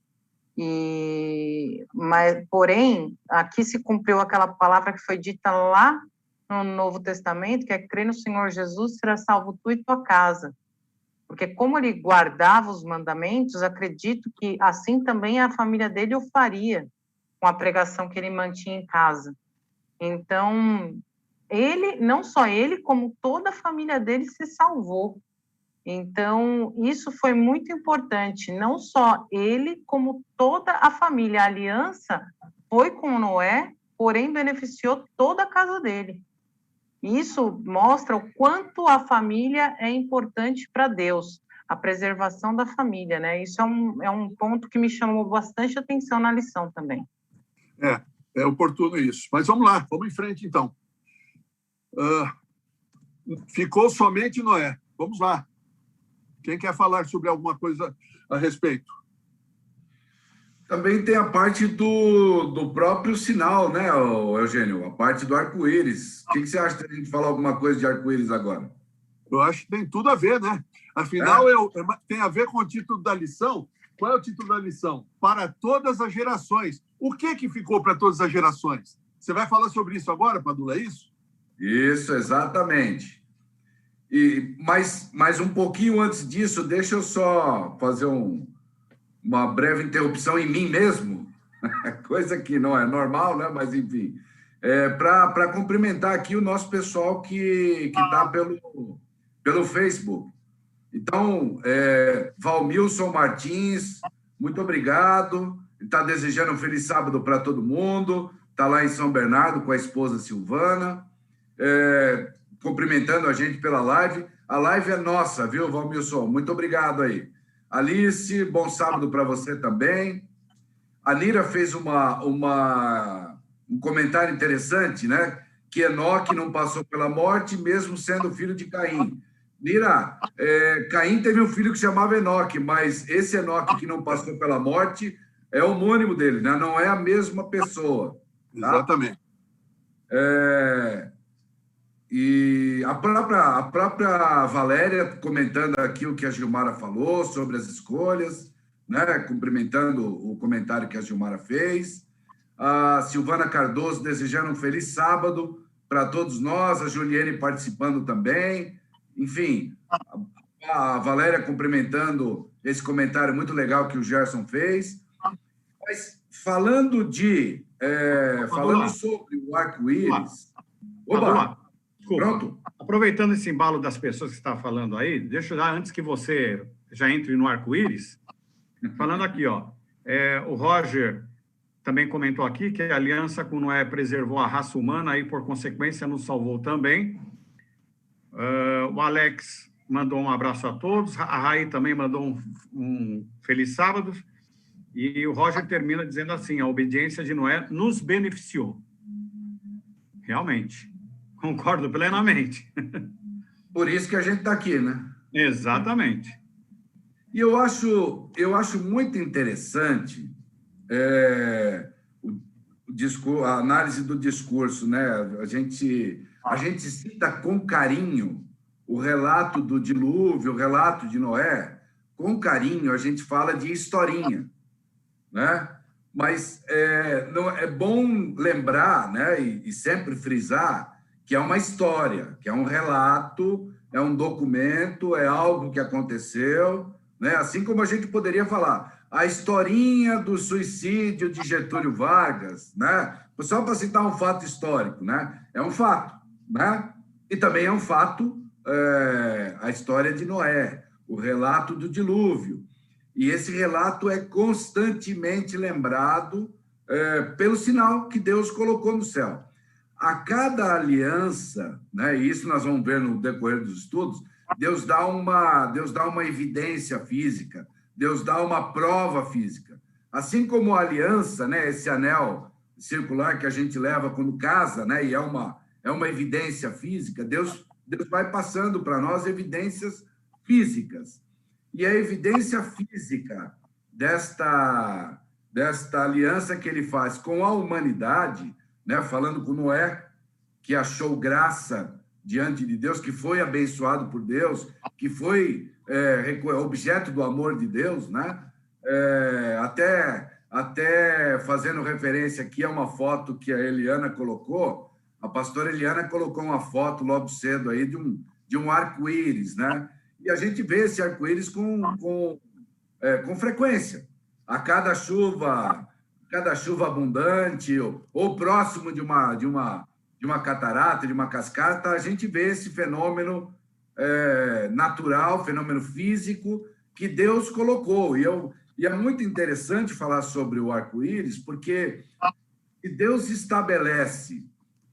Porém, aqui se cumpriu aquela palavra que foi dita lá no Novo Testamento, que é crer no Senhor Jesus, será salvo tu e tua casa. Porque como ele guardava os mandamentos, acredito que assim também a família dele o faria, com a pregação que ele mantinha em casa. Então, não só ele, como toda a família dele se salvou. Então, isso foi muito importante, não só ele, como toda a família. A aliança foi com Noé, porém beneficiou toda a casa dele. Isso mostra o quanto a família é importante para Deus, a preservação da família, né? Isso é um ponto que me chamou bastante atenção na lição também. É oportuno isso. Mas vamos lá, vamos em frente, então. Ficou somente Noé. Vamos lá. Quem quer falar sobre alguma coisa a respeito? Também tem a parte do próprio sinal, né, Eugênio? A parte do arco-íris. O que você acha de a gente falar alguma coisa de arco-íris agora? Eu acho que tem tudo a ver, né? Afinal, tem a ver com o título da lição. Qual é o título da lição? Para todas as gerações. O que ficou para todas as gerações? Você vai falar sobre isso agora, Padula, é isso? Isso, exatamente. Mas um pouquinho antes disso, deixa eu só fazer uma breve interrupção em mim mesmo, coisa que não é normal, né? Mas, enfim, para cumprimentar aqui o nosso pessoal que está pelo Facebook. Então, Valmilson Martins, muito obrigado. Está desejando um feliz sábado para todo mundo. Está lá em São Bernardo com a esposa Silvana, cumprimentando a gente pela live. A live é nossa, viu, Valmilson? Muito obrigado aí. Alice, bom sábado para você também. A Nira fez um comentário interessante, né? Que Enoque não passou pela morte, mesmo sendo filho de Caim. Nira, Caim teve um filho que se chamava Enoque, mas esse Enoque que não passou pela morte é homônimo dele, né? Não é a mesma pessoa. Tá? Exatamente. E a própria Valéria comentando aqui o que a Gilmara falou sobre as escolhas, né? Cumprimentando o comentário que a Gilmara fez. A Silvana Cardoso desejando um feliz sábado para todos nós, a Juliane participando também. Enfim, a Valéria cumprimentando esse comentário muito legal que o Gerson fez. Mas falando sobre o arco-íris... Opa! Desculpa. Pronto? Aproveitando esse embalo das pessoas que você está falando aí, deixa eu dar, antes que você já entre no arco-íris, falando aqui, ó, o Roger também comentou aqui que a aliança com Noé preservou a raça humana e, por consequência, nos salvou também. O Alex mandou um abraço a todos, a Raí também mandou um feliz sábado, e o Roger termina dizendo assim, a obediência de Noé nos beneficiou. Realmente. Concordo plenamente. Por isso que a gente está aqui, né? Exatamente. E eu acho muito interessante a análise do discurso, né? A gente cita com carinho o relato do dilúvio, o relato de Noé. Com carinho, a gente fala de historinha, né? Mas não, é bom lembrar, né? E sempre frisar que é uma história, que é um relato, é um documento, é algo que aconteceu, né? Assim como a gente poderia falar a historinha do suicídio de Getúlio Vargas, né? Só para citar um fato histórico, né? É um fato, né? E também é um fato a história de Noé, o relato do dilúvio. E esse relato é constantemente lembrado pelo sinal que Deus colocou no céu. A cada aliança, né, e isso nós vamos ver no decorrer dos estudos, Deus dá uma evidência física, Deus dá uma prova física. Assim como a aliança, né, esse anel circular que a gente leva quando casa, né, e é uma evidência física, Deus vai passando para nós evidências físicas. E a evidência física desta aliança que ele faz com a humanidade, né, falando com Noé, que achou graça diante de Deus, que foi abençoado por Deus, que foi objeto do amor de Deus, né? Até fazendo referência aqui a uma foto que a Eliana colocou, a pastora Eliana colocou uma foto logo cedo aí de um arco-íris, né? E a gente vê esse arco-íris com frequência. A cada chuva abundante ou próximo de uma catarata, de uma cascata, a gente vê esse fenômeno natural, fenômeno físico que Deus colocou. E é muito interessante falar sobre o arco-íris, porque se Deus estabelece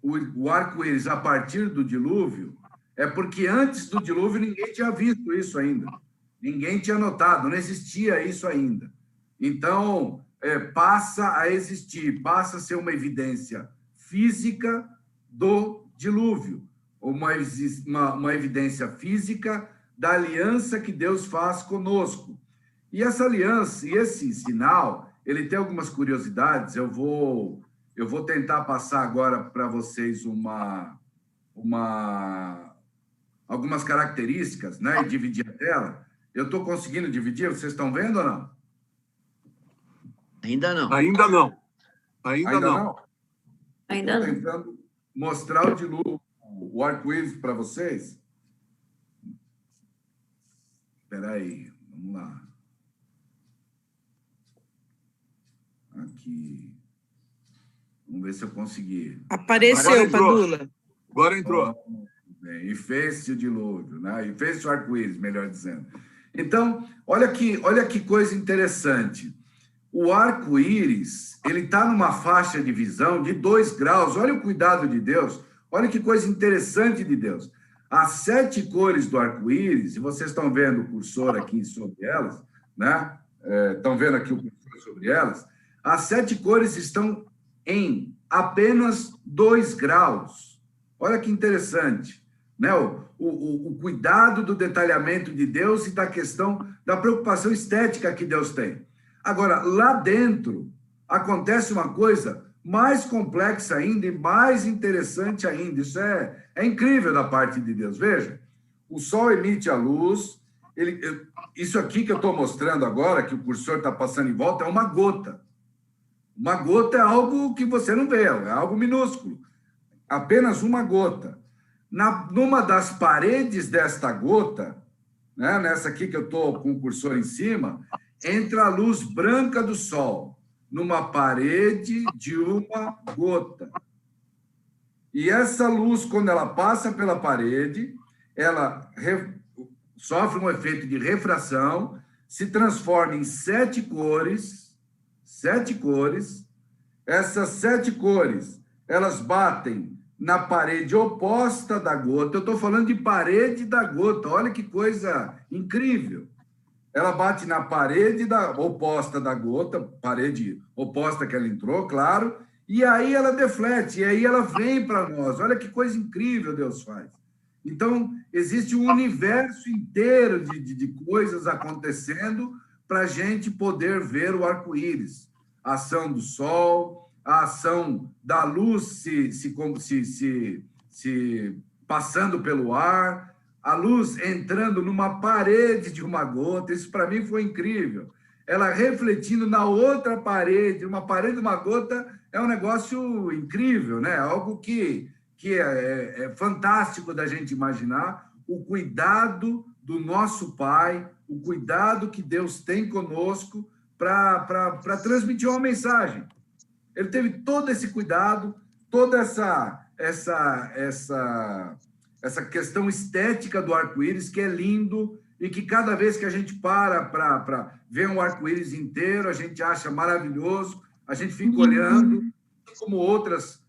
o arco-íris a partir do dilúvio, é porque antes do dilúvio ninguém tinha visto isso ainda. Ninguém tinha notado, não existia isso ainda. Então, passa a existir, passa a ser uma evidência física do dilúvio, uma evidência física da aliança que Deus faz conosco. E essa aliança, e esse sinal, ele tem algumas curiosidades. Eu vou tentar passar agora para vocês algumas características, né, e dividir a tela. Eu estou conseguindo dividir? Vocês estão vendo ou não? Ainda não. Ainda não. Estou tentando mostrar o dilúvio, o arco-íris para vocês. Espera aí, vamos lá. Aqui. Vamos ver se eu consegui. Apareceu, Padula. Agora entrou. E fez-se o dilúvio, né? E fez-se o arco-íris, melhor dizendo. Então, olha que coisa interessante. O arco-íris, ele está numa faixa de visão de 2 graus. Olha o cuidado de Deus. Olha que coisa interessante de Deus. As 7 cores do arco-íris, e vocês estão vendo o cursor aqui sobre elas, né? Estão vendo aqui o cursor sobre elas. As 7 cores estão em apenas 2 graus. Olha que interessante, né? O cuidado do detalhamento de Deus e da questão da preocupação estética que Deus tem. Agora, lá dentro, acontece uma coisa mais complexa ainda e mais interessante ainda. Isso é incrível da parte de Deus. Veja, o Sol emite a luz. Isso aqui que eu estou mostrando agora, que o cursor está passando em volta, é uma gota. Uma gota é algo que você não vê, é algo minúsculo. Apenas uma gota. Numa das paredes desta gota, né, nessa aqui que eu estou com o cursor em cima, entra a luz branca do Sol, numa parede de uma gota. E essa luz, quando ela passa pela parede, ela sofre um efeito de refração, se transforma em 7 cores. 7 cores. Essas 7 cores, elas batem na parede oposta da gota. Eu estou falando de parede da gota. Olha que coisa incrível. Ela bate na parede oposta da gota, parede oposta que ela entrou, claro, e aí ela deflete, e aí ela vem para nós. Olha que coisa incrível Deus faz. Então, existe um universo inteiro de coisas acontecendo para a gente poder ver o arco-íris. A ação do sol, a ação da luz se passando pelo ar, a luz entrando numa parede de uma gota. Isso, para mim, foi incrível. Ela refletindo na outra parede, uma parede de uma gota, é um negócio incrível, né? Algo que é fantástico da gente imaginar, o cuidado do nosso Pai, o cuidado que Deus tem conosco para transmitir uma mensagem. Ele teve todo esse cuidado, toda essa questão estética do arco-íris, que é lindo, e que cada vez que a gente para ver um arco-íris inteiro, a gente acha maravilhoso, a gente fica olhando, como outras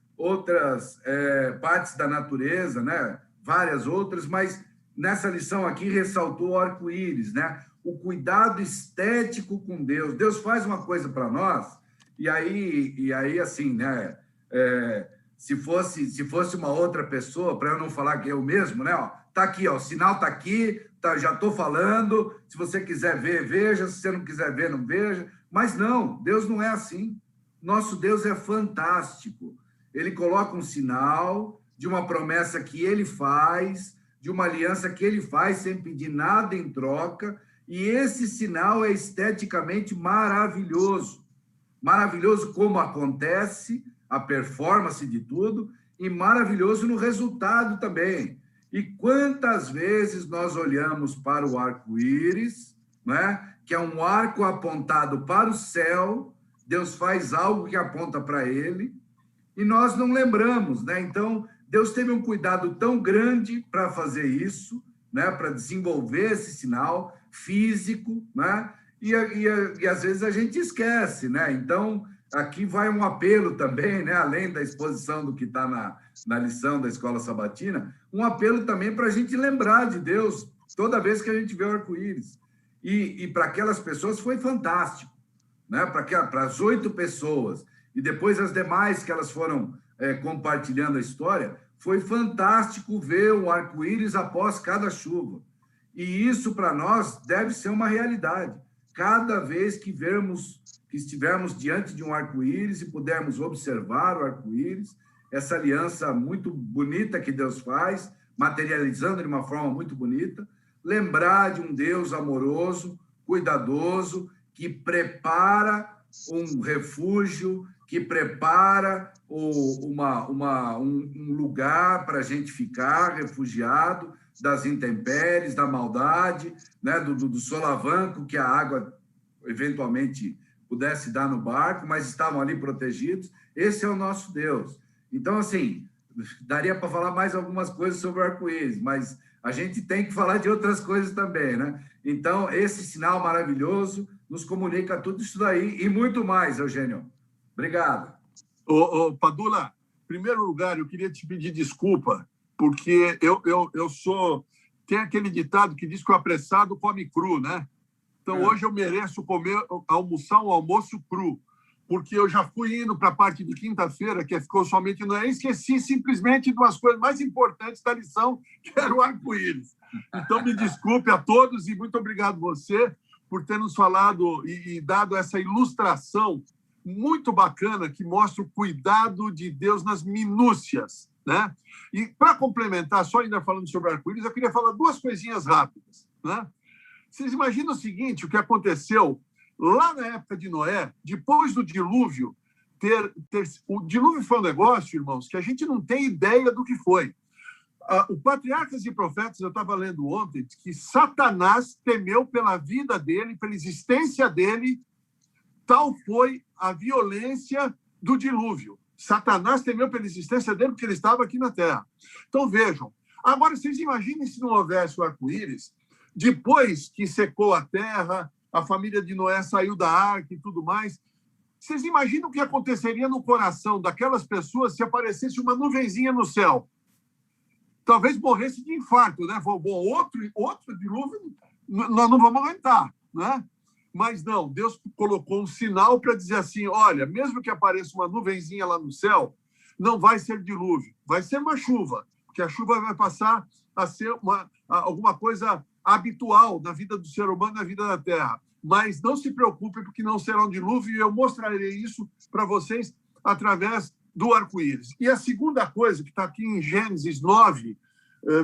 partes da natureza, né? Várias outras, mas nessa lição aqui ressaltou o arco-íris, né? o cuidado estético com Deus. Deus faz uma coisa para nós, e aí assim, né? Se fosse uma outra pessoa, para eu não falar que eu mesmo, né? Ó, tá aqui, ó, o sinal tá aqui, tá, já estou falando. Se você quiser ver, veja. Se você não quiser ver, não veja. Mas não, Deus não é assim. Nosso Deus é fantástico. Ele coloca um sinal de uma promessa que ele faz, de uma aliança que ele faz sem pedir nada em troca, e esse sinal é esteticamente maravilhoso. Maravilhoso como acontece, a performance de tudo, e maravilhoso no resultado também. E quantas vezes nós olhamos para o arco-íris, né, que é um arco apontado para o céu, Deus faz algo que aponta para ele, e nós não lembramos, né? Então, Deus teve um cuidado tão grande para fazer isso, né, para desenvolver esse sinal físico, né? E às vezes a gente esquece, né? Então, aqui vai um apelo também, né? Além da exposição do que está na lição da Escola Sabatina, um apelo também para a gente lembrar de Deus toda vez que a gente vê o arco-íris. E para aquelas pessoas foi fantástico, né? Para as 8 pessoas, e depois as demais que elas foram compartilhando a história, foi fantástico ver o arco-íris após cada chuva. E isso, para nós, deve ser uma realidade. Cada vez que estivermos diante de um arco-íris e pudermos observar o arco-íris, essa aliança muito bonita que Deus faz, materializando de uma forma muito bonita, lembrar de um Deus amoroso, cuidadoso, que prepara um refúgio, que prepara um lugar para a gente ficar refugiado das intempéries, da maldade, né, do solavanco que a água eventualmente pudesse dar no barco, mas estavam ali protegidos. Esse é o nosso Deus. Então, assim, daria para falar mais algumas coisas sobre o arco-íris, mas a gente tem que falar de outras coisas também, né? Então, esse sinal maravilhoso nos comunica tudo isso daí e muito mais, Eugênio. Obrigado. Padula, em primeiro lugar, eu queria te pedir desculpa, porque eu sou... Tem aquele ditado que diz que o apressado come cru, né? Então, hoje eu mereço almoçar um almoço cru, porque eu já fui indo para a parte de quinta-feira, que ficou somente no... esqueci simplesmente de umas coisas mais importantes da lição, que era o arco-íris. Então, me desculpe a todos e muito obrigado você por ter nos falado e dado essa ilustração muito bacana que mostra o cuidado de Deus nas minúcias, né? E, para complementar, só ainda falando sobre arco-íris, eu queria falar 2 coisinhas rápidas, né? Vocês imaginam o seguinte, o que aconteceu lá na época de Noé, depois do dilúvio, o dilúvio foi um negócio, irmãos, que a gente não tem ideia do que foi. O Patriarcas e Profetas, eu estava lendo ontem, que Satanás temeu pela vida dele, pela existência dele, tal foi a violência do dilúvio. Satanás temeu pela existência dele porque ele estava aqui na Terra. Então, vejam. Agora, vocês imaginem se não houvesse o arco-íris, depois que secou a terra, a família de Noé saiu da arca e tudo mais. Vocês imaginam o que aconteceria no coração daquelas pessoas se aparecesse uma nuvenzinha no céu? Talvez morresse de infarto, né? Bom, outro dilúvio nós não vamos aguentar, né? Mas não, Deus colocou um sinal para dizer assim, olha, mesmo que apareça uma nuvenzinha lá no céu, não vai ser dilúvio, vai ser uma chuva, porque a chuva vai passar a ser alguma coisa habitual na vida do ser humano, na vida da Terra. Mas não se preocupe, porque não será um dilúvio, e eu mostrarei isso para vocês através do arco-íris. E a segunda coisa, que está aqui em Gênesis 9,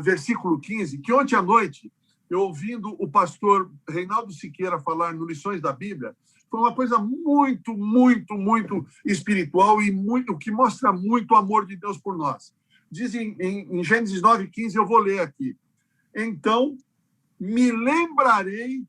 versículo 15, que ontem à noite, eu ouvindo o pastor Reinaldo Siqueira falar no Lições da Bíblia, foi uma coisa muito, muito, muito espiritual e muito, que mostra muito o amor de Deus por nós. Diz em Gênesis 9:15, eu vou ler aqui. Então, me lembrarei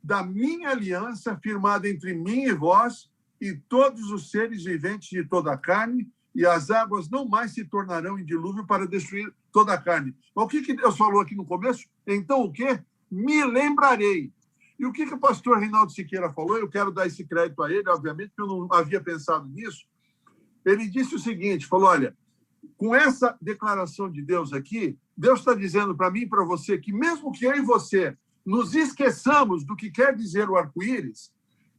da minha aliança firmada entre mim e vós e todos os seres viventes de toda a carne, e as águas não mais se tornarão em dilúvio para destruir toda a carne. Mas o que Deus falou aqui no começo? Então, o quê? Me lembrarei. E o que o pastor Reinaldo Siqueira falou? Eu quero dar esse crédito a ele, obviamente, porque eu não havia pensado nisso. Ele disse o seguinte, falou, olha, com essa declaração de Deus aqui, Deus está dizendo para mim e para você que mesmo que eu e você nos esqueçamos do que quer dizer o arco-íris,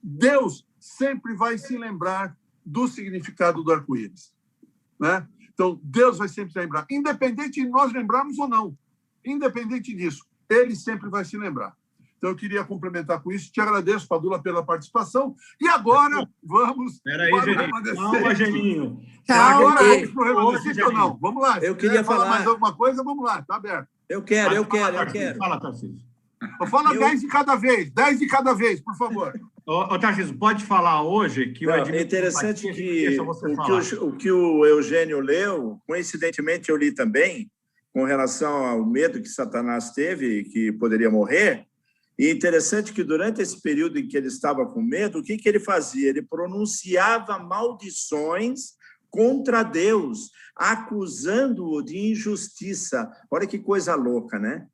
Deus sempre vai se lembrar do significado do arco-íris, né? Então, Deus vai sempre se lembrar, independente de nós lembrarmos ou não, independente disso, ele sempre vai se lembrar. Então, eu queria complementar com isso. Te agradeço, Padula, pela participação. E agora, vamos para o remanescente. Calma, Geninho. Agora vamos para o remanescente ou não? Vamos lá. Eu queria falar mais alguma coisa, vamos lá, está aberto. Eu quero. Fala, Tarcísio. Fala 10 de cada vez, por favor. Ô, Tarcísio, pode falar hoje que é interessante que o que o Eugênio leu, coincidentemente eu li também, com relação ao medo que Satanás teve, que poderia morrer. E interessante que durante esse período em que ele estava com medo, o que ele fazia? Ele pronunciava maldições contra Deus, acusando-o de injustiça. Olha que coisa louca, né?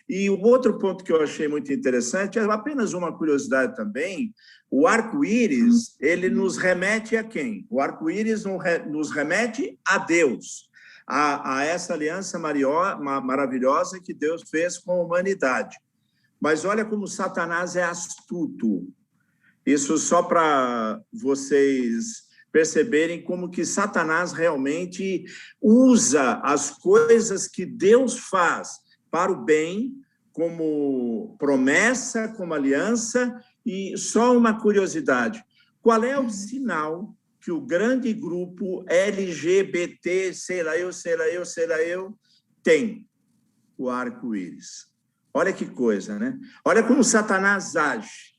E o outro ponto que eu achei muito interessante, é apenas uma curiosidade também, o arco-íris, ele nos remete a quem? O arco-íris nos remete a Deus, a essa aliança maravilhosa que Deus fez com a humanidade. Mas olha como Satanás é astuto. Isso só para vocês perceberem como que Satanás realmente usa as coisas que Deus faz para o bem, como promessa, como aliança. E só uma curiosidade, qual é o sinal que o grande grupo LGBT, sei lá eu, tem? O arco-íris. Olha que coisa, né? Olha como Satanás age,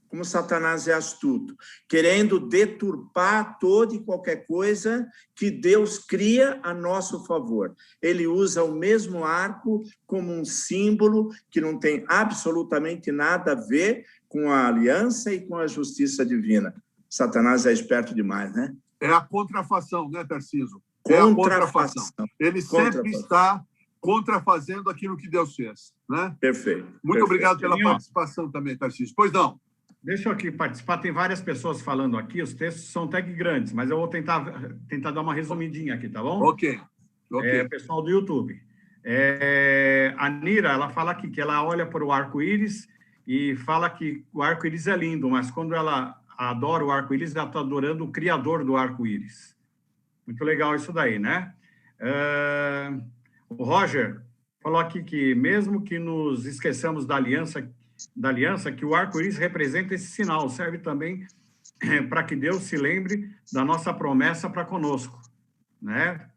como Satanás é astuto, querendo deturpar toda e qualquer coisa que Deus cria a nosso favor. Ele usa o mesmo arco como um símbolo que não tem absolutamente nada a ver com a aliança e com a justiça divina. Satanás é esperto demais, né? É a contrafação, né, Tarcísio? Contrafação. Ele sempre está contrafazendo aquilo que Deus fez, né? Perfeito. Muito obrigado pela participação também, Tarcísio. Pois não. Deixa eu aqui participar, tem várias pessoas falando aqui, os textos são até que grandes, mas eu vou tentar dar uma resumidinha aqui, tá bom? Ok. Pessoal do YouTube. A Nira, ela fala aqui que ela olha para o arco-íris e fala que o arco-íris é lindo, mas quando ela adora o arco-íris, ela está adorando o criador do arco-íris. Muito legal isso daí, né? O Roger falou aqui que mesmo que nos esqueçamos da aliança, que o arco-íris representa esse sinal, serve também para que Deus se lembre da nossa promessa para conosco, né?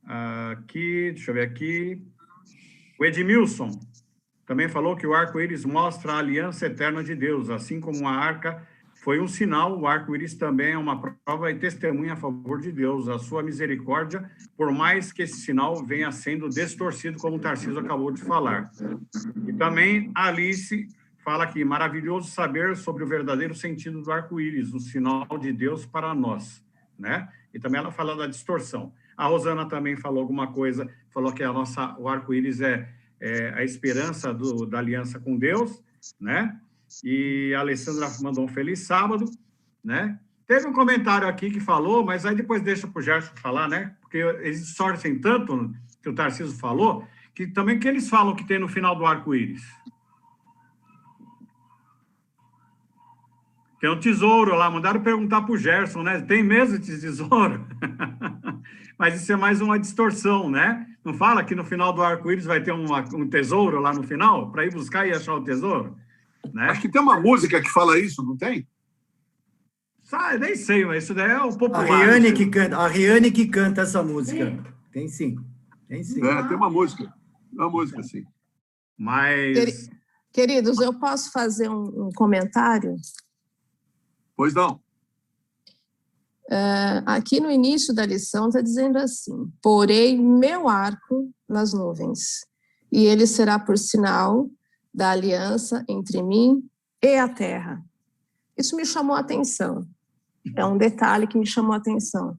Aqui, deixa eu ver aqui, o Edmilson também falou que o arco-íris mostra a aliança eterna de Deus, assim como a arca foi um sinal, o arco-íris também é uma prova e testemunha a favor de Deus, a sua misericórdia, por mais que esse sinal venha sendo distorcido, como o Tarcísio acabou de falar. E também a Alice fala aqui, maravilhoso saber sobre o verdadeiro sentido do arco-íris, o sinal de Deus para nós, né? E também ela fala da distorção. A Rosana também falou alguma coisa, falou que o arco-íris é a esperança da aliança com Deus, né? E a Alessandra mandou um feliz sábado, né? Teve um comentário aqui que falou, mas aí depois deixa para o Gerson falar, né? Porque eles distorcem tanto que o Tarcísio falou, que também que eles falam que tem no final do arco-íris. Tem um tesouro lá, mandaram perguntar para o Gerson, né? Tem mesmo esse tesouro? Mas isso é mais uma distorção, né? Não fala que no final do arco-íris vai ter um tesouro lá no final, para ir buscar e achar o tesouro? Né? Acho que tem uma música que fala isso, não tem? Nem sei, mas isso daí é o popular. A Riane que canta essa música. Tem sim. Tem uma música. Uma música, sim. Mas... Queridos, eu posso fazer um comentário? Pois não. Aqui no início da lição está dizendo assim, porei meu arco nas nuvens, e ele será por sinal da aliança entre mim e a terra. Isso me chamou a atenção. É um detalhe que me chamou a atenção.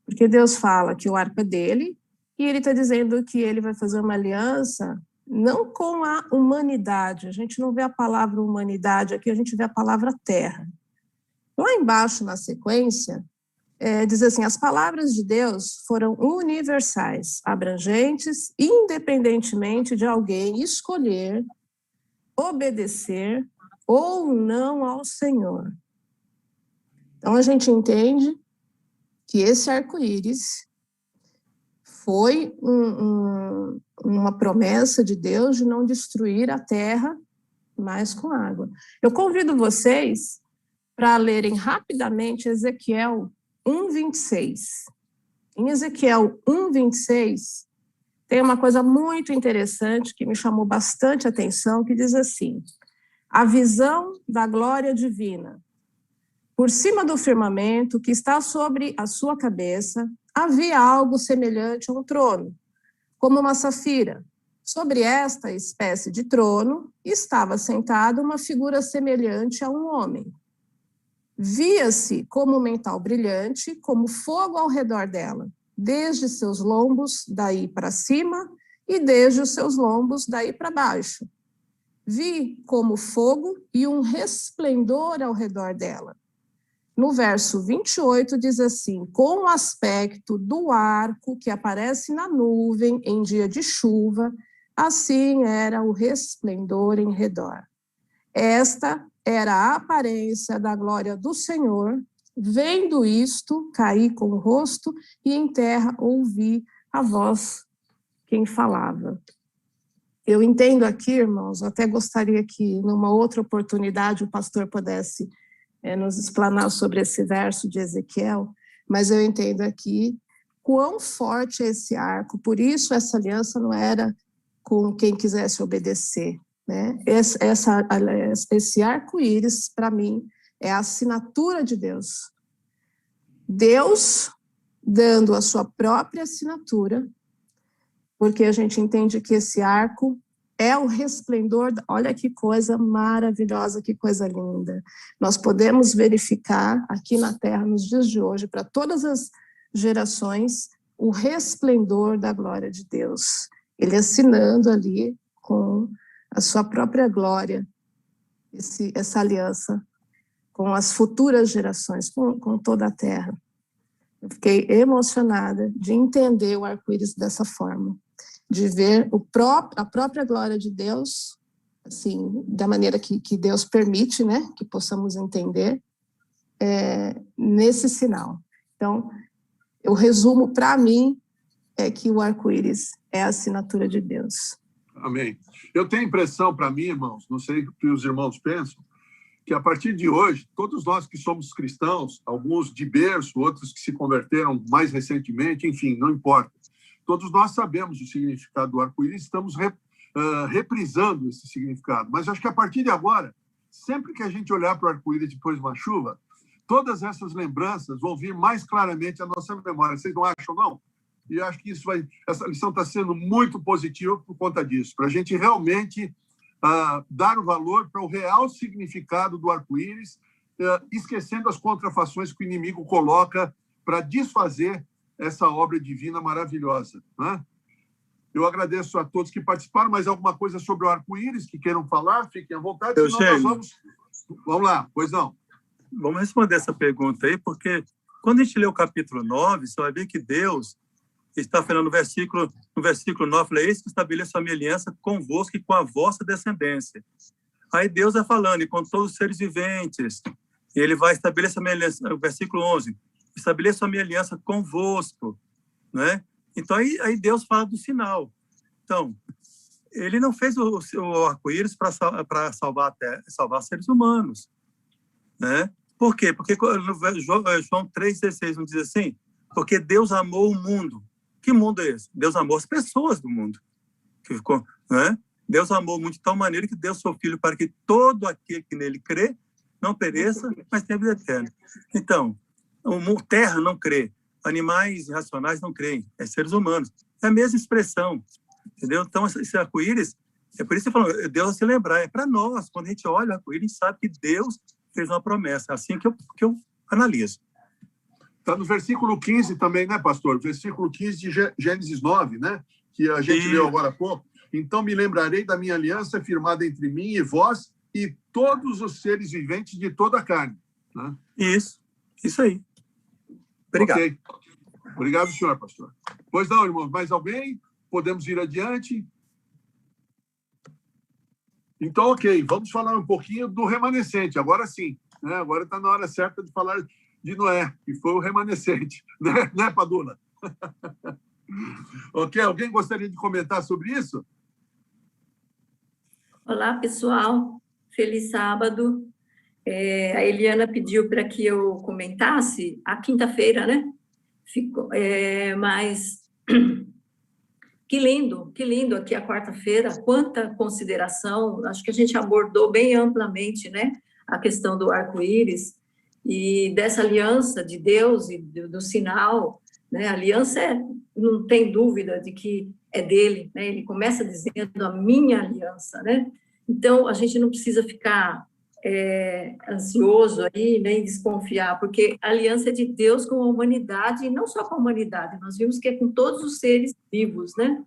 Porque Deus fala que o arco é dele, e ele está dizendo que ele vai fazer uma aliança não com a humanidade. A gente não vê a palavra humanidade aqui, a gente vê a palavra terra. Lá embaixo, na sequência, diz assim, as palavras de Deus foram universais, abrangentes, independentemente de alguém escolher, obedecer ou não ao Senhor. Então, a gente entende que esse arco-íris foi uma promessa de Deus de não destruir a terra mais com água. Eu convido vocês para lerem rapidamente Ezequiel 1:26. Em Ezequiel 1:26, tem uma coisa muito interessante que me chamou bastante atenção, que diz assim, a visão da glória divina. Por cima do firmamento que está sobre a sua cabeça, havia algo semelhante a um trono, como uma safira. Sobre esta espécie de trono estava sentada uma figura semelhante a um homem. Via-se como um mental brilhante, como fogo ao redor dela, desde seus lombos daí para cima e desde os seus lombos daí para baixo. Vi como fogo e um resplendor ao redor dela. No verso 28 diz assim, com o aspecto do arco que aparece na nuvem em dia de chuva, assim era o resplendor em redor. Esta era a aparência da glória do Senhor. Vendo isto, caí com o rosto e em terra ouvi a voz quem falava. Eu entendo aqui, irmãos, até gostaria que numa outra oportunidade o pastor pudesse nos explanar sobre esse verso de Ezequiel, mas eu entendo aqui quão forte é esse arco, por isso essa aliança não era com quem quisesse obedecer, né? Esse arco-íris, para mim, é a assinatura de Deus. Deus dando a sua própria assinatura, porque a gente entende que esse arco é o resplendor, olha que coisa maravilhosa, que coisa linda. Nós podemos verificar aqui na Terra, nos dias de hoje, para todas as gerações, o resplendor da glória de Deus. Ele assinando ali com a sua própria glória, essa aliança com as futuras gerações, com toda a Terra. Eu fiquei emocionada de entender o arco-íris dessa forma, de ver a própria glória de Deus, assim, da maneira que Deus permite, né, que possamos entender, nesse sinal. Então, o resumo para mim é que o arco-íris é a assinatura de Deus. Amém. Eu tenho a impressão, para mim, irmãos, não sei o que os irmãos pensam, que a partir de hoje, todos nós que somos cristãos, alguns de berço, outros que se converteram mais recentemente, enfim, não importa, todos nós sabemos o significado do arco-íris, estamos reprisando esse significado. Mas acho que a partir de agora, sempre que a gente olhar para o arco-íris depois de uma chuva, todas essas lembranças vão vir mais claramente à nossa memória. Vocês não acham, não? E acho que essa lição está sendo muito positiva por conta disso, para a gente realmente dar o valor para o real significado do arco-íris, esquecendo as contrafações que o inimigo coloca para desfazer essa obra divina maravilhosa, né? Eu agradeço a todos que participaram. Mais alguma coisa sobre o arco-íris que queiram falar? Fiquem à vontade, senão nós vamos lá. Pois não. Vamos responder essa pergunta aí, porque quando a gente lê o capítulo 9, você vai ver que Deus está falando no versículo 9, fala, eis que estabeleço a minha aliança convosco e com a vossa descendência. Aí Deus vai falando, e com todos os seres viventes, e ele vai estabelecer a minha aliança, no versículo 11, estabeleço a minha aliança convosco, né? Então, aí Deus fala do sinal. Então, ele não fez o arco-íris para salvar seres humanos, né? Por quê? Porque no João 3,16 não diz assim, porque Deus amou o mundo. Que mundo é esse? Deus amou as pessoas do mundo. Né? Deus amou o mundo de tal maneira que deu seu Filho para que todo aquele que nele crê não pereça, mas tenha vida eterna. Então, a terra não crê, animais irracionais não creem, é seres humanos. É a mesma expressão, entendeu? Então, esse arco-íris, é por isso que eu falo, Deus a se lembrar, é para nós. Quando a gente olha o arco-íris, a gente sabe que Deus fez uma promessa. É assim que eu analiso. Está no versículo 15 também, né, pastor? Versículo 15 de Gênesis 9, né? Que a gente leu agora há pouco. Então me lembrarei da minha aliança firmada entre mim e vós e todos os seres viventes de toda a carne. Né? Isso aí. Obrigado. Ok. Obrigado, senhor pastor. Pois não, irmãos, mais alguém? Podemos ir adiante? Então, ok, vamos falar um pouquinho do remanescente, agora sim. Né? Agora está na hora certa de falar de Noé, que foi o remanescente. Né, Padula? Ok, alguém gostaria de comentar sobre isso? Olá, pessoal. Feliz sábado. A Eliana pediu para que eu comentasse a quinta-feira, né? Mas que lindo aqui a quarta-feira, quanta consideração, acho que a gente abordou bem amplamente, né? A questão do arco-íris e dessa aliança de Deus e do sinal, né? A aliança não tem dúvida de que é dele, né? Ele começa dizendo a minha aliança, né? Então, a gente não precisa ficar ansioso aí, nem desconfiar, porque a aliança é de Deus com a humanidade, e não só com a humanidade, nós vimos que é com todos os seres vivos, né?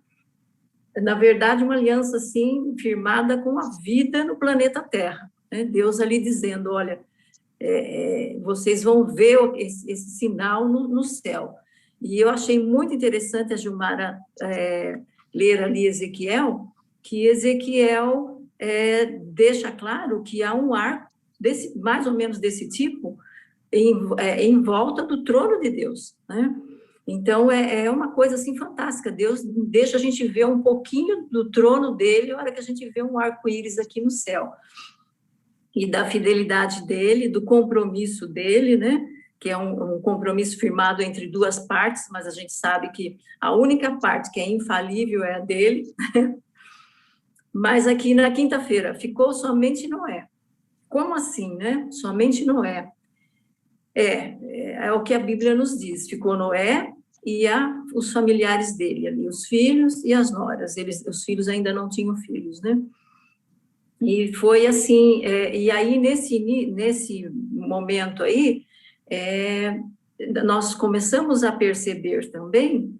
Na verdade, uma aliança, assim, firmada com a vida no planeta Terra, né? Deus ali dizendo, olha, vocês vão ver esse sinal no céu. E eu achei muito interessante a Gilmara ler ali Ezequiel, que Ezequiel deixa claro que há um arco mais ou menos desse tipo em volta do trono de Deus, né? Então é uma coisa assim fantástica. Deus deixa a gente ver um pouquinho do trono dele, a hora que a gente vê um arco-íris aqui no céu, e da fidelidade dele, do compromisso dele, né? Que é um compromisso firmado entre duas partes, mas a gente sabe que a única parte que é infalível é a dele. Mas aqui na quinta-feira ficou somente Noé. Como assim, né? Somente Noé. É o que a Bíblia nos diz. Ficou Noé e os familiares dele, ali, os filhos e as noras. Os filhos ainda não tinham filhos, né? E foi assim. E aí, nesse momento aí, nós começamos a perceber também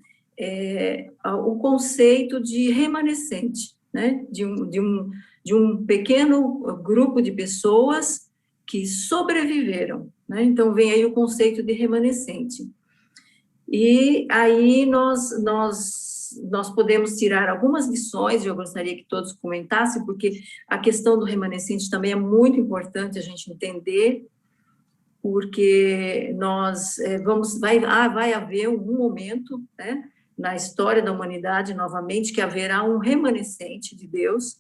o conceito de remanescente, né? De um pequeno grupo de pessoas que sobreviveram, né? Então, vem aí o conceito de remanescente. E aí nós podemos tirar algumas lições, e eu gostaria que todos comentassem, porque a questão do remanescente também é muito importante a gente entender, porque vai haver um momento, né, na história da humanidade, novamente, que haverá um remanescente de Deus,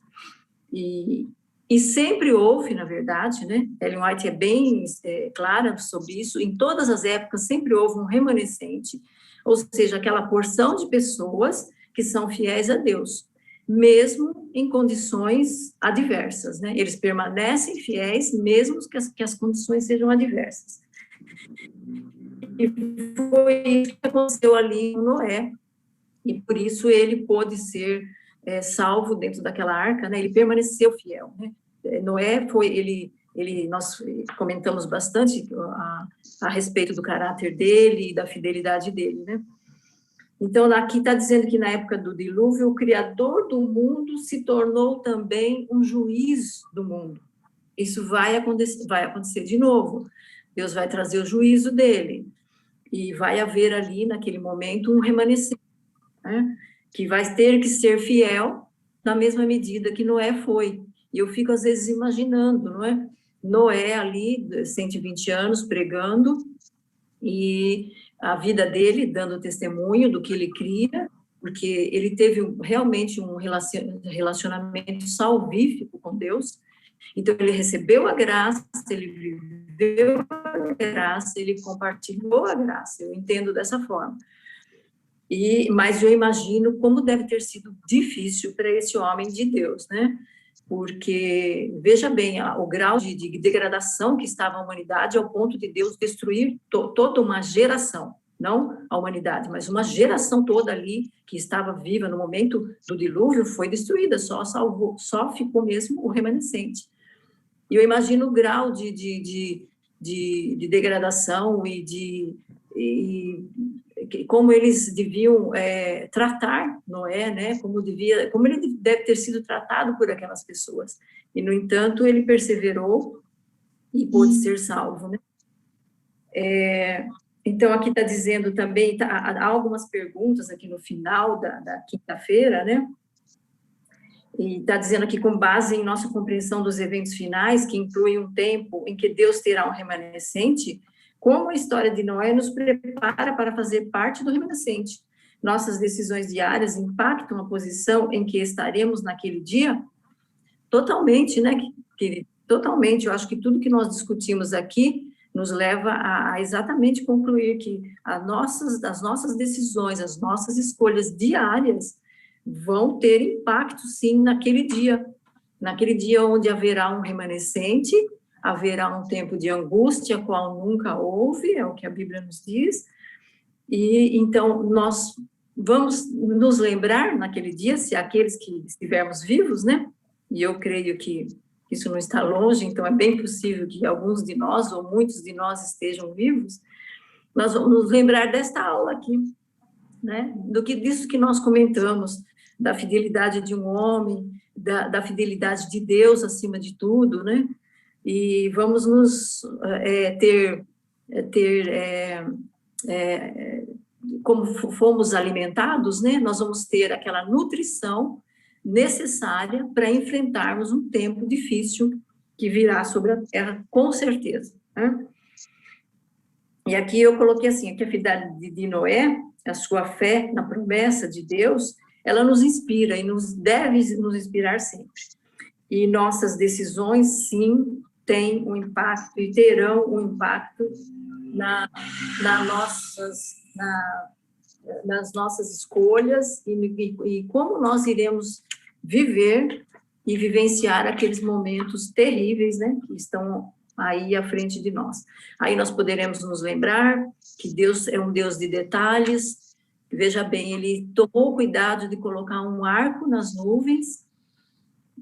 e sempre houve, na verdade, né? Ellen White é bem clara sobre isso, em todas as épocas sempre houve um remanescente, ou seja, aquela porção de pessoas que são fiéis a Deus, mesmo em condições adversas, né? Eles permanecem fiéis, mesmo que as condições sejam adversas. E foi isso que aconteceu ali com Noé, e por isso ele pôde ser salvo dentro daquela arca, né? Ele permaneceu fiel, né? Noé nós comentamos bastante a respeito do caráter dele e da fidelidade dele, né? Então, aqui está dizendo que na época do dilúvio, o Criador do mundo se tornou também um juiz do mundo. Isso vai acontecer de novo. Deus vai trazer o juízo dele, e vai haver ali, naquele momento, um remanescente, né? Que vai ter que ser fiel na mesma medida que Noé foi. E eu fico, às vezes, imaginando, não é? Noé ali, 120 anos, pregando, e a vida dele dando testemunho do que ele cria, porque ele teve realmente um relacionamento salvífico com Deus. Então, ele recebeu a graça, ele viveu a graça, ele compartilhou a graça. Eu entendo dessa forma. Mas eu imagino como deve ter sido difícil para esse homem de Deus, né? Porque, veja bem, o grau de degradação que estava a humanidade ao ponto de Deus destruir toda uma geração, não a humanidade, mas uma geração toda ali que estava viva no momento do dilúvio foi destruída, só ficou mesmo o remanescente. E eu imagino o grau de degradação e como eles deviam tratar Noé, né? Como ele deve ter sido tratado por aquelas pessoas. E, no entanto, ele perseverou e pôde ser salvo, né? Então, aqui está dizendo também, há algumas perguntas aqui no final da quinta-feira, né? E está dizendo aqui, com base em nossa compreensão dos eventos finais, que inclui um tempo em que Deus terá um remanescente, como a história de Noé nos prepara para fazer parte do remanescente. Nossas decisões diárias impactam a posição em que estaremos naquele dia? Totalmente, né? Totalmente. Eu acho que tudo que nós discutimos aqui nos leva a exatamente concluir que as nossas decisões, as nossas escolhas diárias vão ter impacto, sim, naquele dia onde haverá um remanescente, haverá um tempo de angústia, qual nunca houve, é o que a Bíblia nos diz, e então nós vamos nos lembrar naquele dia, se aqueles que estivermos vivos, né, e eu creio que isso não está longe, então é bem possível que alguns de nós, ou muitos de nós estejam vivos, nós vamos nos lembrar desta aula aqui, né, disso que nós comentamos, da fidelidade de um homem, da fidelidade de Deus acima de tudo, né? E vamos nos como fomos alimentados, né? Nós vamos ter aquela nutrição necessária para enfrentarmos um tempo difícil que virá sobre a Terra, com certeza, né? E aqui eu coloquei assim, que a fidelidade de Noé, a sua fé na promessa de Deus, ela nos inspira e deve nos inspirar sempre. E nossas decisões, sim, têm um impacto e terão um impacto nas nossas escolhas e como nós iremos viver e vivenciar aqueles momentos terríveis, né, que estão aí à frente de nós. Aí nós poderemos nos lembrar que Deus é um Deus de detalhes. Veja bem, ele tomou cuidado de colocar um arco nas nuvens,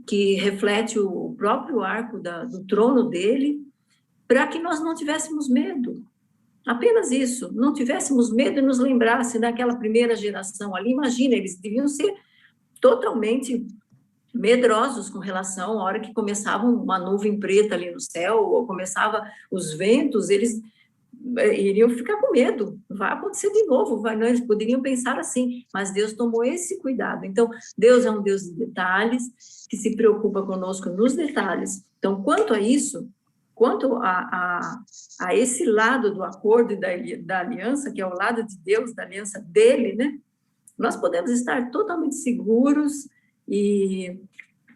que reflete o próprio arco do trono dele, para que nós não tivéssemos medo. Apenas isso, não tivéssemos medo e nos lembrasse daquela primeira geração ali. Imagina, eles deviam ser totalmente medrosos com relação à hora que começava uma nuvem preta ali no céu, ou começava os ventos, eles iriam ficar com medo, vai acontecer de novo, eles poderiam pensar assim, mas Deus tomou esse cuidado. Então, Deus é um Deus de detalhes, que se preocupa conosco nos detalhes. Então, quanto a isso, quanto a esse lado do acordo e da aliança, que é o lado de Deus, da aliança dele, né? Nós podemos estar totalmente seguros e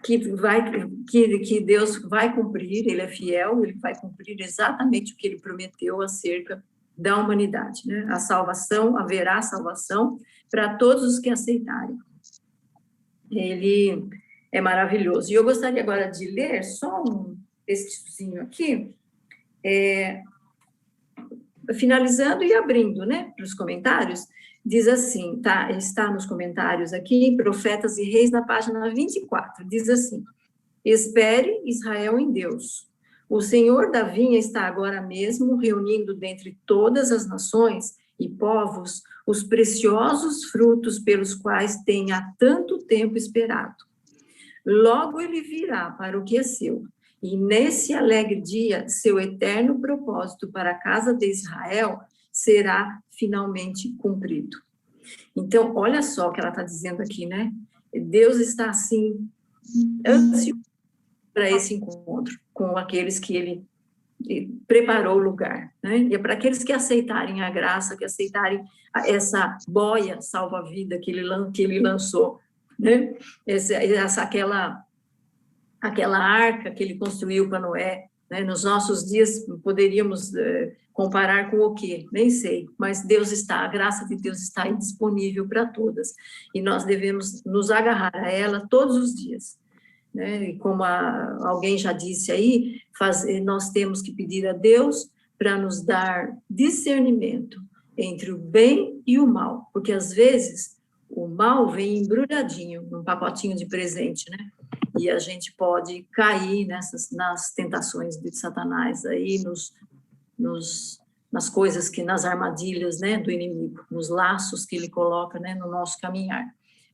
que Deus vai cumprir, ele é fiel, ele vai cumprir exatamente o que ele prometeu acerca da humanidade, né? A salvação, haverá salvação para todos os que aceitarem. Ele é maravilhoso. E eu gostaria agora de ler só um textozinho aqui, finalizando e abrindo, né, para os comentários. Diz assim, está nos comentários aqui, Profetas e Reis, na página 24, diz assim: espere, Israel, em Deus. O Senhor da vinha está agora mesmo reunindo dentre todas as nações e povos os preciosos frutos pelos quais tem há tanto tempo esperado. Logo ele virá para o que é seu, e nesse alegre dia, seu eterno propósito para a casa de Israel será finalmente cumprido. Então, olha só o que ela está dizendo aqui, né? Deus está, assim, ansioso para esse encontro com aqueles que ele preparou o lugar, né? E é para aqueles que aceitarem a graça, que aceitarem essa boia salva-vida que ele lançou, né? Aquela arca que ele construiu para Noé, né? Nos nossos dias poderíamos comparar com o quê? Nem sei, mas a graça de Deus está aí disponível para todas, e nós devemos nos agarrar a ela todos os dias, né? E como alguém já disse aí, nós temos que pedir a Deus para nos dar discernimento entre o bem e o mal, porque às vezes o mal vem embrulhadinho num pacotinho de presente, né? E a gente pode cair nas tentações de Satanás aí, nas coisas nas armadilhas, né, do inimigo, nos laços que ele coloca, né, no nosso caminhar.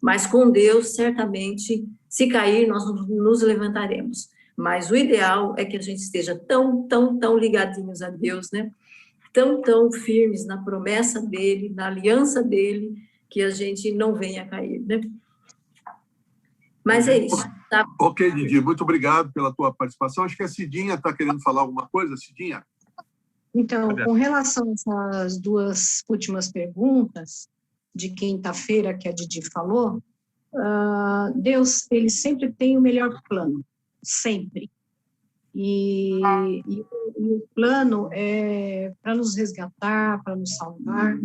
Mas com Deus, certamente, se cair, nós nos levantaremos. Mas o ideal é que a gente esteja tão ligadinhos a Deus, né, tão firmes na promessa dele, na aliança dele, que a gente não venha a cair, né? Mas é isso. Tá? Ok, Didi, muito obrigado pela tua participação. Acho que a Cidinha está querendo falar alguma coisa, Cidinha? Então, com relação a essas duas últimas perguntas, de quinta-feira, que a Didi falou, Deus, ele sempre tem o melhor plano, sempre. E o plano é para nos resgatar, para nos salvar,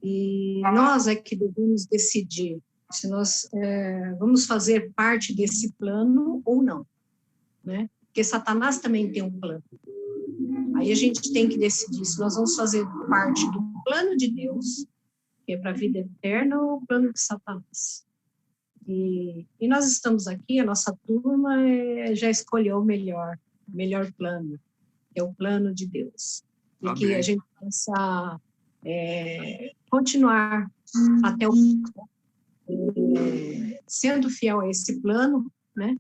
e nós é que devemos decidir se nós vamos fazer parte desse plano ou não, né? Porque Satanás também tem um plano. Aí a gente tem que decidir se nós vamos fazer parte do plano de Deus, que é para a vida eterna, ou o plano de Satanás. E nós estamos aqui, a nossa turma já escolheu o melhor plano, que é o plano de Deus. E que a gente possa continuar até o final, sendo fiel a esse plano, né?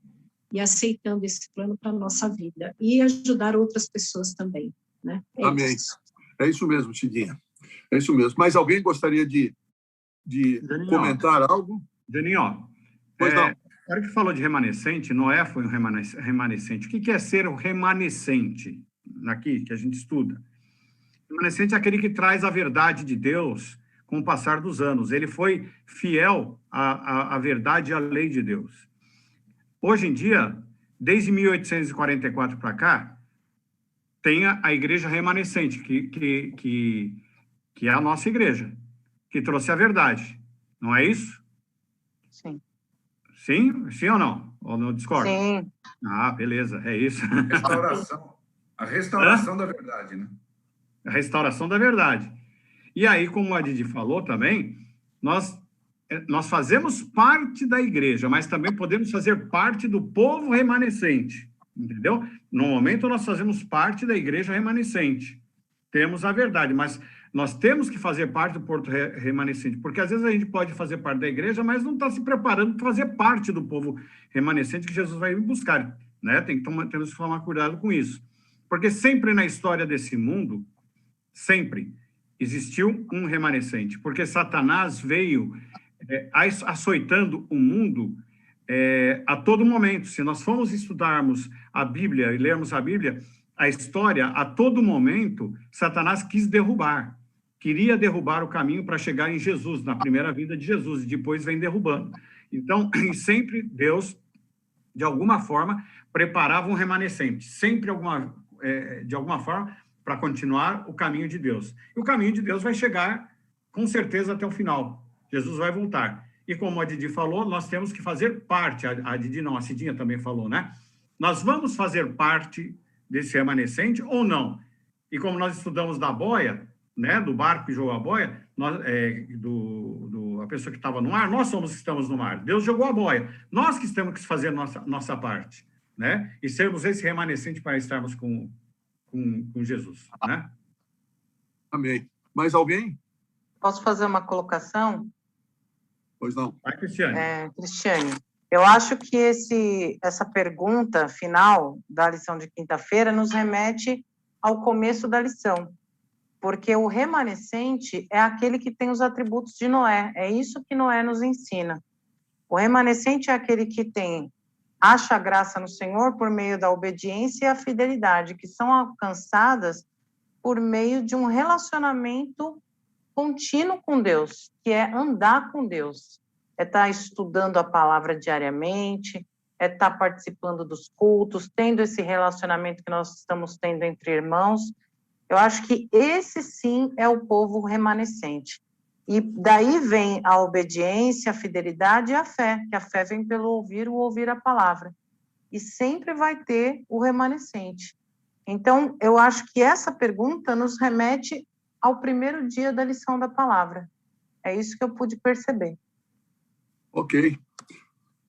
E aceitando esse plano para a nossa vida. E ajudar outras pessoas também, né? Amém. Isso. É isso mesmo, Cidinha. É isso mesmo. Mas alguém gostaria de comentar algo? Janinho, pois não. Na hora que falou de remanescente, Noé foi um remanescente. O que é ser um remanescente? Aqui, que a gente estuda. Remanescente é aquele que traz a verdade de Deus com o passar dos anos. Ele foi fiel à verdade e à lei de Deus. Hoje em dia, desde 1844 para cá, tem a igreja remanescente, que é a nossa igreja, que trouxe a verdade. Não é isso? Sim. Sim? Sim ou não? Ou não discorda? Sim. Ah, beleza, é isso. A restauração da verdade, né? A restauração da verdade. E aí, como a Didi falou também, nós fazemos parte da igreja, mas também podemos fazer parte do povo remanescente, entendeu? No momento, nós fazemos parte da igreja remanescente. Temos a verdade, mas nós temos que fazer parte do povo remanescente, porque às vezes a gente pode fazer parte da igreja, mas não está se preparando para fazer parte do povo remanescente que Jesus vai buscar, né? Temos que tomar cuidado com isso. Porque sempre na história desse mundo, sempre existiu um remanescente, porque Satanás veio açoitando o mundo a todo momento. Se nós formos estudarmos a Bíblia e lermos a Bíblia, a história, a todo momento, Satanás queria derrubar o caminho para chegar em Jesus, na primeira vinda de Jesus, e depois vem derrubando. Então, sempre Deus, de alguma forma, preparava um remanescente, sempre de alguma forma, para continuar o caminho de Deus. E o caminho de Deus vai chegar, com certeza, até o final. Jesus vai voltar. E como a Didi falou, nós temos que fazer parte, a Didi não, a Cidinha também falou, né? Nós vamos fazer parte desse remanescente ou não? E como nós estudamos da boia, né, do barco que jogou a boia, a pessoa que estava no mar, nós somos que estamos no mar. Deus jogou a boia. Nós que temos que fazer nossa parte, né? E sermos esse remanescente para estarmos com Jesus, né? Amém. Mais alguém? Posso fazer uma colocação? Pois não. Vai, Cristiane. Cristiane, eu acho que essa pergunta final da lição de quinta-feira nos remete ao começo da lição, porque o remanescente é aquele que tem os atributos de Noé, é isso que Noé nos ensina. O remanescente é aquele que acha graça no Senhor por meio da obediência e a fidelidade, que são alcançadas por meio de um relacionamento contínuo com Deus, que é andar com Deus, é estar estudando a palavra diariamente, é estar participando dos cultos, tendo esse relacionamento que nós estamos tendo entre irmãos. Eu acho que esse sim é o povo remanescente. E daí vem a obediência, a fidelidade e a fé, que a fé vem pelo ouvir a palavra. E sempre vai ter o remanescente. Então, eu acho que essa pergunta nos remete ao primeiro dia da lição da palavra. É isso que eu pude perceber. Ok.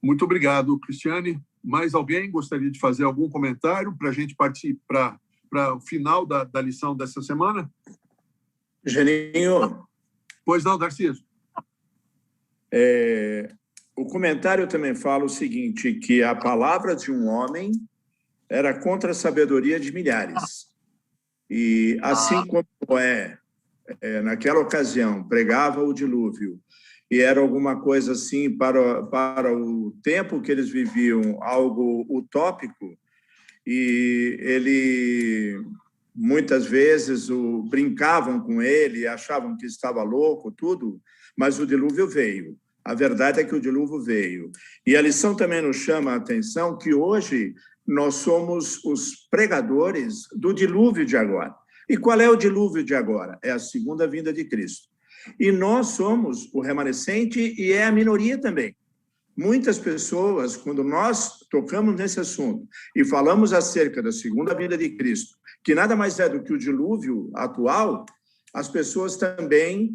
Muito obrigado, Cristiane. Mais alguém gostaria de fazer algum comentário para a gente partir para o final da lição dessa semana? Geninho. Pois não, Darciso. O comentário também fala o seguinte, que a palavra de um homem era contra a sabedoria de milhares. E assim como Noé, naquela ocasião, pregava o dilúvio, e era alguma coisa assim para o tempo que eles viviam, algo utópico, e ele muitas vezes brincavam com ele, achavam que estava louco, tudo, mas o dilúvio veio. A verdade é que o dilúvio veio. E a lição também nos chama a atenção que hoje nós somos os pregadores do dilúvio de agora. E qual é o dilúvio de agora? É a segunda vinda de Cristo. E nós somos o remanescente e é a minoria também. Muitas pessoas, quando nós tocamos nesse assunto e falamos acerca da segunda vinda de Cristo, que nada mais é do que o dilúvio atual, as pessoas também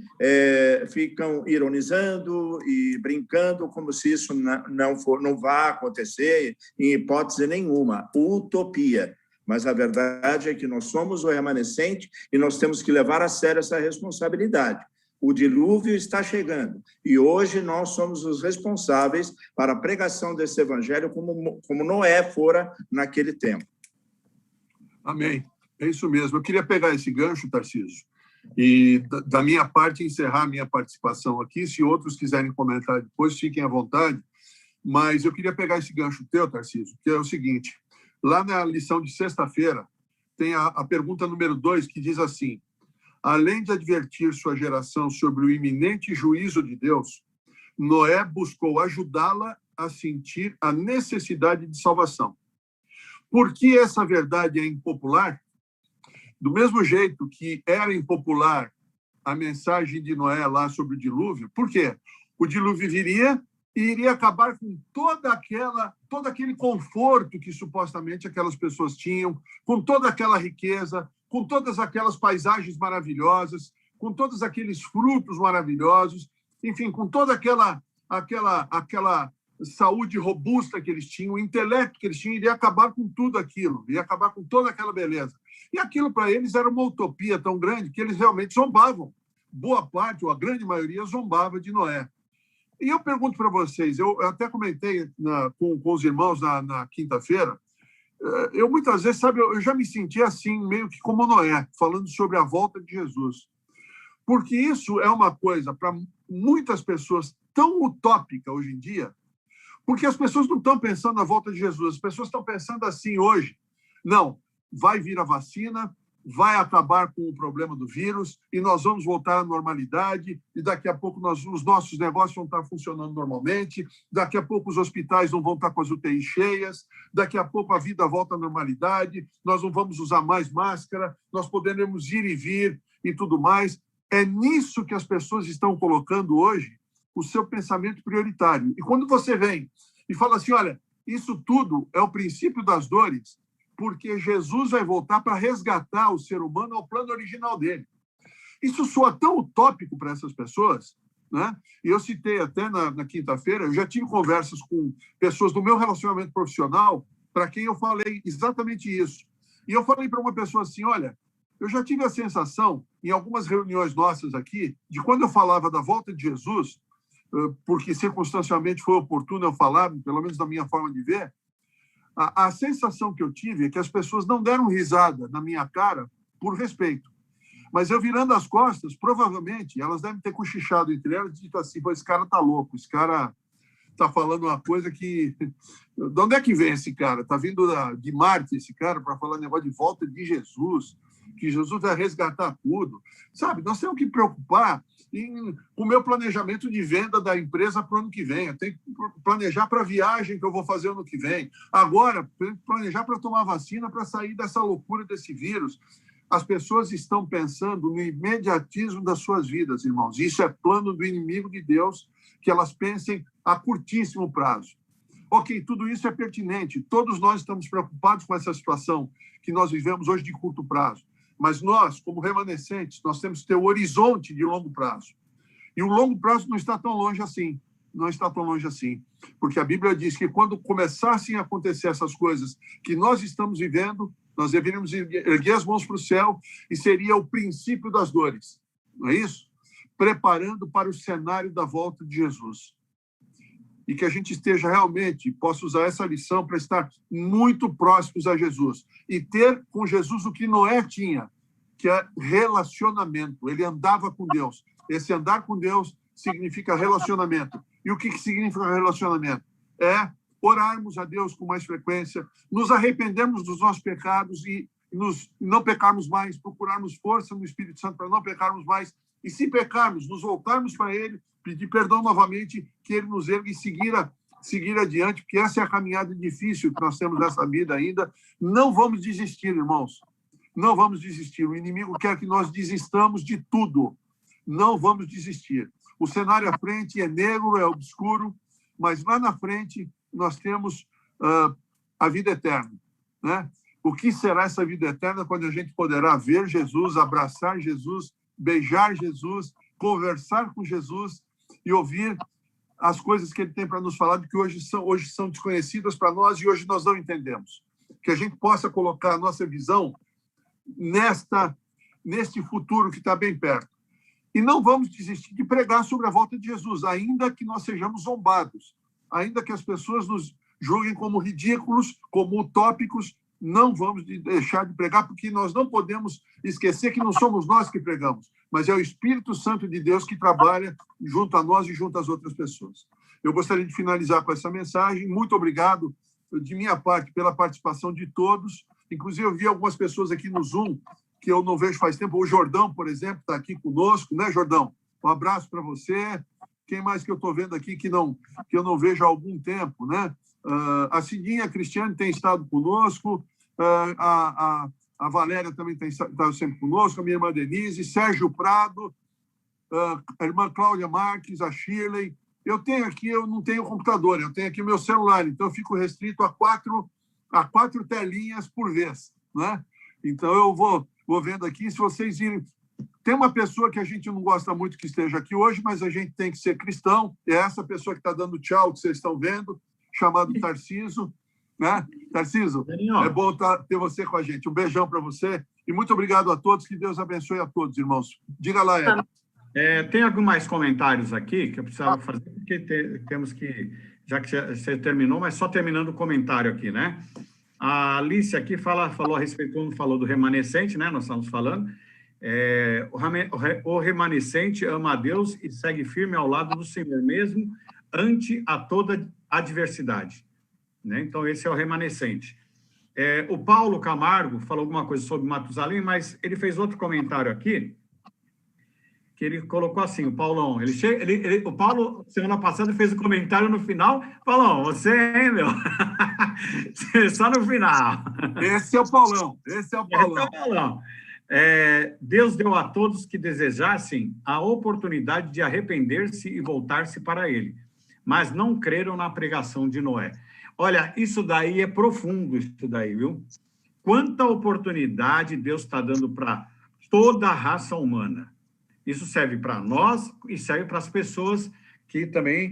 ficam ironizando e brincando como se isso não vá acontecer em hipótese nenhuma. Utopia. Mas a verdade é que nós somos o remanescente e nós temos que levar a sério essa responsabilidade. O dilúvio está chegando e hoje nós somos os responsáveis para a pregação desse evangelho como Noé fora naquele tempo. Amém. É isso mesmo. Eu queria pegar esse gancho, Tarcísio, e da minha parte encerrar minha participação aqui. Se outros quiserem comentar depois, fiquem à vontade. Mas eu queria pegar esse gancho teu, Tarcísio, que é o seguinte. Lá na lição de sexta-feira, tem a pergunta número 2, que diz assim: além de advertir sua geração sobre o iminente juízo de Deus, Noé buscou ajudá-la a sentir a necessidade de salvação. Por que essa verdade é impopular? Do mesmo jeito que era impopular a mensagem de Noé lá sobre o dilúvio, por quê? O dilúvio viria e iria acabar com todo aquele conforto que supostamente aquelas pessoas tinham, com toda aquela riqueza, com todas aquelas paisagens maravilhosas, com todos aqueles frutos maravilhosos, enfim, com toda aquela saúde robusta que eles tinham, o intelecto que eles tinham, iria acabar com tudo aquilo, iria acabar com toda aquela beleza. E aquilo para eles era uma utopia tão grande que eles realmente zombavam. Boa parte, ou a grande maioria, zombava de Noé. E eu pergunto para vocês, eu até comentei com os irmãos na quinta-feira, eu muitas vezes, sabe, eu já me senti assim, meio que como Noé, falando sobre a volta de Jesus. Porque isso é uma coisa, para muitas pessoas, tão utópica hoje em dia, porque as pessoas não estão pensando na volta de Jesus, as pessoas estão pensando assim hoje. Não, vai vir a vacina, vai acabar com o problema do vírus e nós vamos voltar à normalidade e daqui a pouco os nossos negócios vão estar funcionando normalmente, daqui a pouco os hospitais não vão estar com as UTIs cheias, daqui a pouco a vida volta à normalidade, nós não vamos usar mais máscara, nós poderemos ir e vir e tudo mais. É nisso que as pessoas estão colocando hoje o seu pensamento prioritário. E quando você vem e fala assim, olha, isso tudo é o princípio das dores, porque Jesus vai voltar para resgatar o ser humano ao plano original dele. Isso soa tão utópico para essas pessoas, né? E eu citei até na quinta-feira, eu já tive conversas com pessoas do meu relacionamento profissional para quem eu falei exatamente isso. E eu falei para uma pessoa assim, olha, eu já tive a sensação, em algumas reuniões nossas aqui, de quando eu falava da volta de Jesus, porque circunstancialmente foi oportuno eu falar, pelo menos na minha forma de ver, a sensação que eu tive é que as pessoas não deram risada na minha cara por respeito. Mas eu virando as costas, provavelmente, elas devem ter cochichado entre elas e dito assim, pô, esse cara tá louco, esse cara tá falando uma coisa que... De onde é que vem esse cara? Tá vindo de Marte esse cara para falar negócio de volta de Jesus, que Jesus vai resgatar tudo. Sabe, nós temos que preocupar com o meu planejamento de venda da empresa para o ano que vem. Eu tenho que planejar para a viagem que eu vou fazer ano que vem. Agora, tenho que planejar para tomar vacina, para sair dessa loucura desse vírus. As pessoas estão pensando no imediatismo das suas vidas, irmãos. Isso é plano do inimigo de Deus, que elas pensem a curtíssimo prazo. Ok, tudo isso é pertinente. Todos nós estamos preocupados com essa situação que nós vivemos hoje de curto prazo. Mas nós, como remanescentes, nós temos que ter o horizonte de longo prazo. E o longo prazo não está tão longe assim. Não está tão longe assim. Porque a Bíblia diz que quando começassem a acontecer essas coisas que nós estamos vivendo, nós deveríamos erguer as mãos para o céu e seria o princípio das dores. Não é isso? Preparando para o cenário da volta de Jesus. E que a gente esteja realmente, possa usar essa lição para estar muito próximos a Jesus. E ter com Jesus o que Noé tinha, que é relacionamento. Ele andava com Deus. Esse andar com Deus significa relacionamento. E o que significa relacionamento? É orarmos a Deus com mais frequência, nos arrependermos dos nossos pecados e não pecarmos mais, procurarmos força no Espírito Santo para não pecarmos mais. E se pecarmos, nos voltarmos para Ele, pedir perdão novamente, que Ele nos ergue e seguir adiante, porque essa é a caminhada difícil que nós temos nessa vida ainda. Não vamos desistir, irmãos. Não vamos desistir. O inimigo quer que nós desistamos de tudo. Não vamos desistir. O cenário à frente é negro, é obscuro, mas lá na frente nós temos a vida eterna, né? O que será essa vida eterna quando a gente poderá ver Jesus, abraçar Jesus, beijar Jesus, conversar com Jesus e ouvir as coisas que ele tem para nos falar, que hoje são desconhecidas para nós e hoje nós não entendemos. Que a gente possa colocar a nossa visão neste futuro que está bem perto. E não vamos desistir de pregar sobre a volta de Jesus, ainda que nós sejamos zombados, ainda que as pessoas nos julguem como ridículos, como utópicos, não vamos deixar de pregar, porque nós não podemos esquecer que não somos nós que pregamos, mas é o Espírito Santo de Deus que trabalha junto a nós e junto às outras pessoas. Eu gostaria de finalizar com essa mensagem. Muito obrigado, de minha parte, pela participação de todos. Inclusive, eu vi algumas pessoas aqui no Zoom que eu não vejo faz tempo. O Jordão, por exemplo, está aqui conosco, né, Jordão? Um abraço para você. Quem mais que eu estou vendo aqui que eu não vejo há algum tempo, né? A Cidinha, a Cristiane tem estado conosco, a Valéria também tem estado sempre conosco, a minha irmã Denise, Sérgio Prado, a irmã Cláudia Marques, a Shirley. Eu não tenho computador, eu tenho aqui o meu celular, então eu fico restrito a quatro telinhas por vez, né? Então eu vou vendo aqui, se vocês virem. Tem uma pessoa que a gente não gosta muito que esteja aqui hoje, mas a gente tem que ser cristão, é essa pessoa que está dando tchau, que vocês estão vendo, chamado Tarciso, né? Tarciso, é bom ter você com a gente. Um beijão para você e muito obrigado a todos, que Deus abençoe a todos, irmãos. Diga lá, Ed. Tem alguns mais comentários aqui que eu precisava fazer, porque temos que, já que você terminou, mas só terminando o comentário aqui, né? A Alice aqui falou a respeito, quando falou do remanescente, né? Nós estamos falando. O remanescente ama a Deus e segue firme ao lado do Senhor, mesmo ante a toda adversidade, né? Então, esse é o remanescente. O Paulo Camargo falou alguma coisa sobre Matusalém, mas ele fez outro comentário aqui, que ele colocou assim, o Paulão, o Paulo, semana passada, fez um comentário no final, Paulão, você, hein, meu? Só no final. Esse é o Paulão, esse é o Paulão. Deus deu a todos que desejassem a oportunidade de arrepender-se e voltar-se para ele, mas não creram na pregação de Noé. Olha, isso daí é profundo, isso daí, viu? Quanta oportunidade Deus está dando para toda a raça humana. Isso serve para nós e serve para as pessoas que também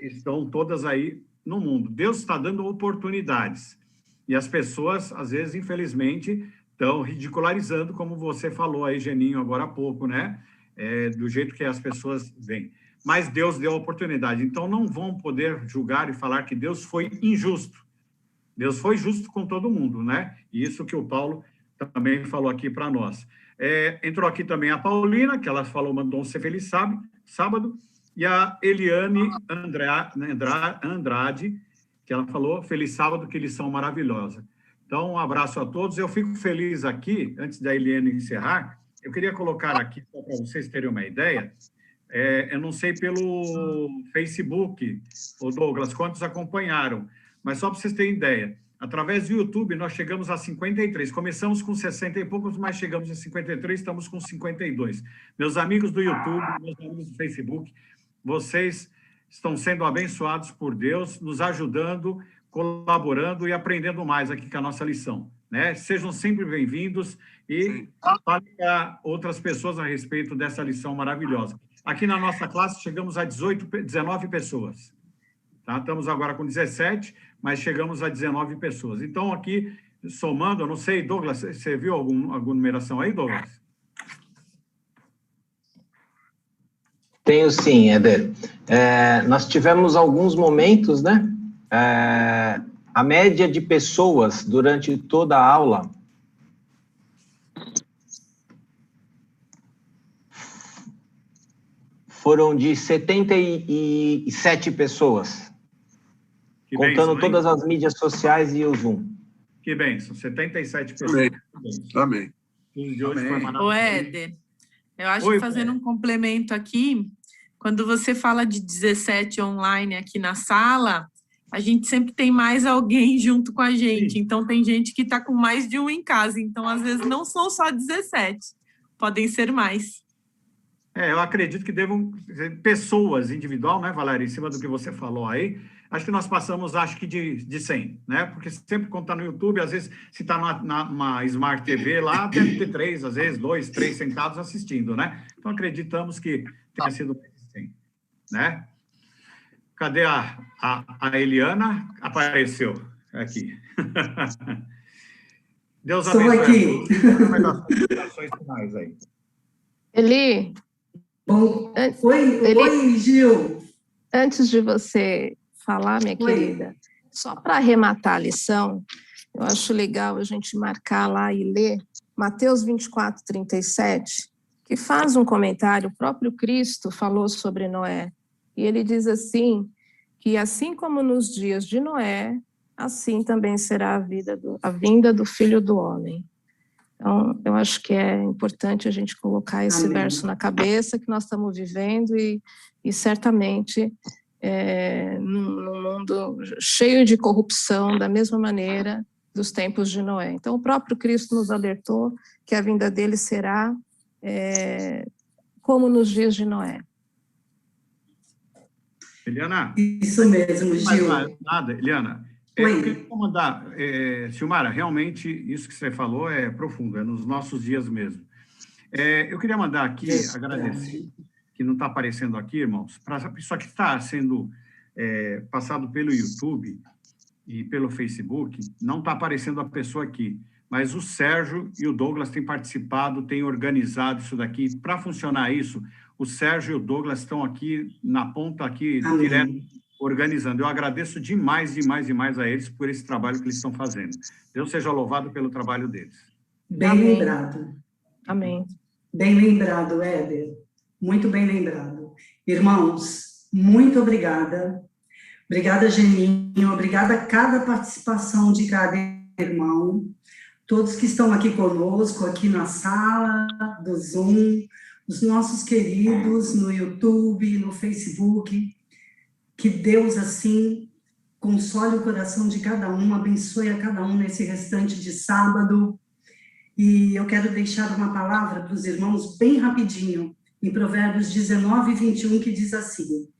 estão todas aí no mundo. Deus está dando oportunidades. E as pessoas, às vezes, infelizmente, estão ridicularizando, como você falou aí, Geninho, agora há pouco, né? Do jeito que as pessoas veem. Mas Deus deu a oportunidade. Então, não vão poder julgar e falar que Deus foi injusto. Deus foi justo com todo mundo, né? E isso que o Paulo também falou aqui para nós. Entrou aqui também a Paulina, que ela falou, mandou um ser feliz sábado, e a Eliane Andrade, que ela falou, feliz sábado, que lição maravilhosa. Então, um abraço a todos. Eu fico feliz aqui, antes da Eliane encerrar, eu queria colocar aqui, só para vocês terem uma ideia, eu não sei pelo Facebook, o Douglas, quantos acompanharam, mas só para vocês terem ideia, através do YouTube, nós chegamos a 53. Começamos com 60 e poucos, mas chegamos a 53, estamos com 52. Meus amigos do YouTube, meus amigos do Facebook, vocês estão sendo abençoados por Deus, nos ajudando, colaborando e aprendendo mais aqui com a nossa lição, né? Sejam sempre bem-vindos e falem para outras pessoas a respeito dessa lição maravilhosa. Aqui na nossa classe, chegamos a 19 pessoas. Tá? Estamos agora com 17, mas chegamos a 19 pessoas. Então, aqui, somando, eu não sei, Douglas, você viu alguma numeração aí, Douglas? Tenho sim, Éder. Nós tivemos alguns momentos, né? A média de pessoas durante toda a aula foram de 77 pessoas, Que contando bênção, todas as mídias sociais e o Zoom. Que bênção, 77 pessoas. Amém. De hoje foi Ô, maravilhoso. Éder, eu acho Oi, que fazendo um complemento aqui, quando você fala de 17 online aqui na sala, a gente sempre tem mais alguém junto com a gente. Sim. Então, tem gente que está com mais de um em casa. Então, às vezes, não são só 17. Podem ser mais. Eu acredito que devam ser pessoas individual, né, Valéria, em cima do que você falou aí. Acho que nós passamos, de 100, né? Porque sempre quando está no YouTube, às vezes, se está numa Smart TV lá, deve ter 3, às vezes 2, 3 sentados assistindo, né? Então, acreditamos que tenha sido mais de 100, né? Cadê a Eliana? Apareceu aqui. Deus Estou abençoe. aqui. Finais aí. Eli. Bom, oi, Gil. Antes de você falar, minha Oi. querida, só para arrematar a lição, eu acho legal a gente marcar lá e ler Mateus 24, 37, que faz um comentário, o próprio Cristo falou sobre Noé, e ele diz assim, que assim como nos dias de Noé, assim também será a vinda do Filho do Homem. Então, eu acho que é importante a gente colocar esse verso na cabeça que nós estamos vivendo e certamente num mundo cheio de corrupção, da mesma maneira dos tempos de Noé. Então, o próprio Cristo nos alertou que a vinda dele será como nos dias de Noé. Eliana? Isso mesmo, Gil. Nada, Eliana. Eu queria mandar, Silmara, realmente isso que você falou é profundo, é nos nossos dias mesmo. Eu queria mandar aqui, agradecer, que não está aparecendo aqui, irmãos, isso aqui está sendo passado pelo YouTube e pelo Facebook, não está aparecendo a pessoa aqui, mas o Sérgio e o Douglas têm participado, têm organizado isso daqui. Para funcionar isso, o Sérgio e o Douglas estão aqui na ponta, aqui, direto, organizando. Eu agradeço demais a eles por esse trabalho que eles estão fazendo. Deus seja louvado pelo trabalho deles. Bem lembrado. Amém. Bem lembrado, Éder. Muito bem lembrado. Irmãos, muito obrigada. Obrigada, Geninho. Obrigada a cada participação de cada irmão. Todos que estão aqui conosco, aqui na sala do Zoom, os nossos queridos no YouTube, no Facebook. Que Deus, assim, console o coração de cada um, abençoe a cada um nesse restante de sábado. E eu quero deixar uma palavra para os irmãos bem rapidinho, em Provérbios 19, 21, que diz assim: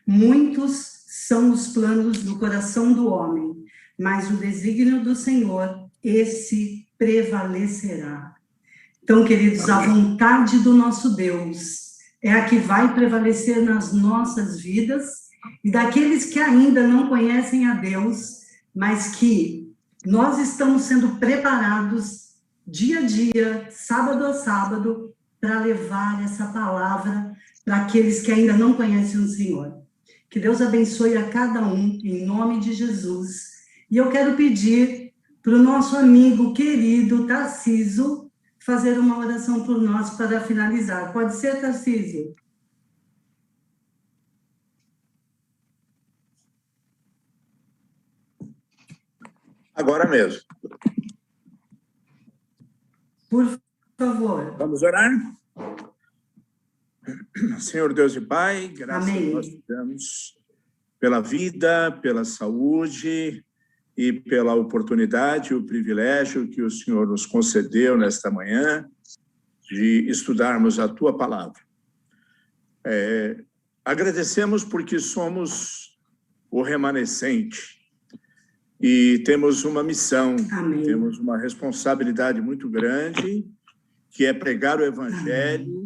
muitos são os planos do coração do homem, mas o desígnio do Senhor, esse prevalecerá. Então, queridos, a vontade do nosso Deus é a que vai prevalecer nas nossas vidas, e daqueles que ainda não conhecem a Deus, mas que nós estamos sendo preparados dia a dia, sábado a sábado, para levar essa palavra para aqueles que ainda não conhecem o Senhor. Que Deus abençoe a cada um, em nome de Jesus. E eu quero pedir para o nosso amigo querido Tarcísio fazer uma oração por nós para finalizar. Pode ser, Tarcísio? Agora mesmo. Por favor. Vamos orar? Senhor Deus e Pai, graças a nós te damos pela vida, pela saúde e pela oportunidade e o privilégio que o Senhor nos concedeu nesta manhã de estudarmos a Tua Palavra. Agradecemos porque somos o remanescente e temos uma missão, temos uma responsabilidade muito grande, que é pregar o Evangelho,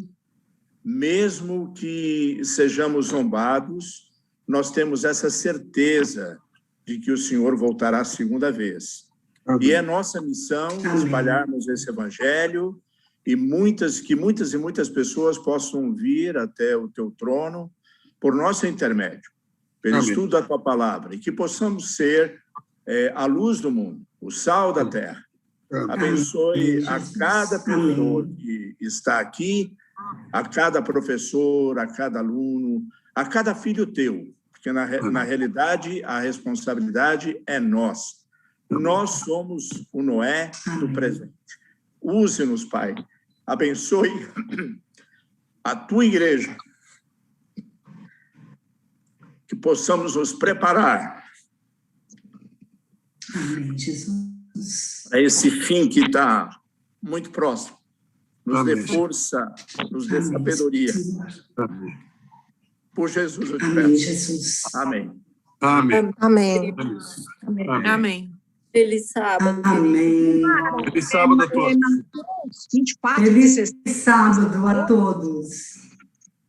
mesmo que sejamos zombados, nós temos essa certeza de que o Senhor voltará a segunda vez. E é nossa missão espalharmos esse Evangelho e muitas pessoas possam vir até o Teu trono por nosso intermédio, pelo estudo da Tua Palavra, e que possamos ser a luz do mundo, o sal da terra. Abençoe a cada pessoa que está aqui a cada professor, a cada aluno, a cada filho teu, porque na realidade a responsabilidade é nossa. Nós somos o Noé do presente. Use-nos, Pai. Abençoe a tua igreja. Que possamos nos preparar para esse fim que está muito próximo. Nos dê força, nos dê sabedoria. Por Jesus eu te peço. Amém. Amém. Amém. Amém. Feliz sábado. Amém. Feliz sábado a todos. 24 Feliz sábado a todos.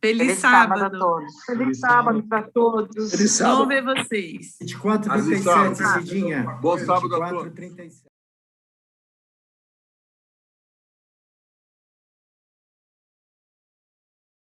Feliz sábado a todos. Feliz sábado para todos. Feliz sábado. Bom ver vocês. 24h37, Cidinha. Bom sábado a todos. 24h37.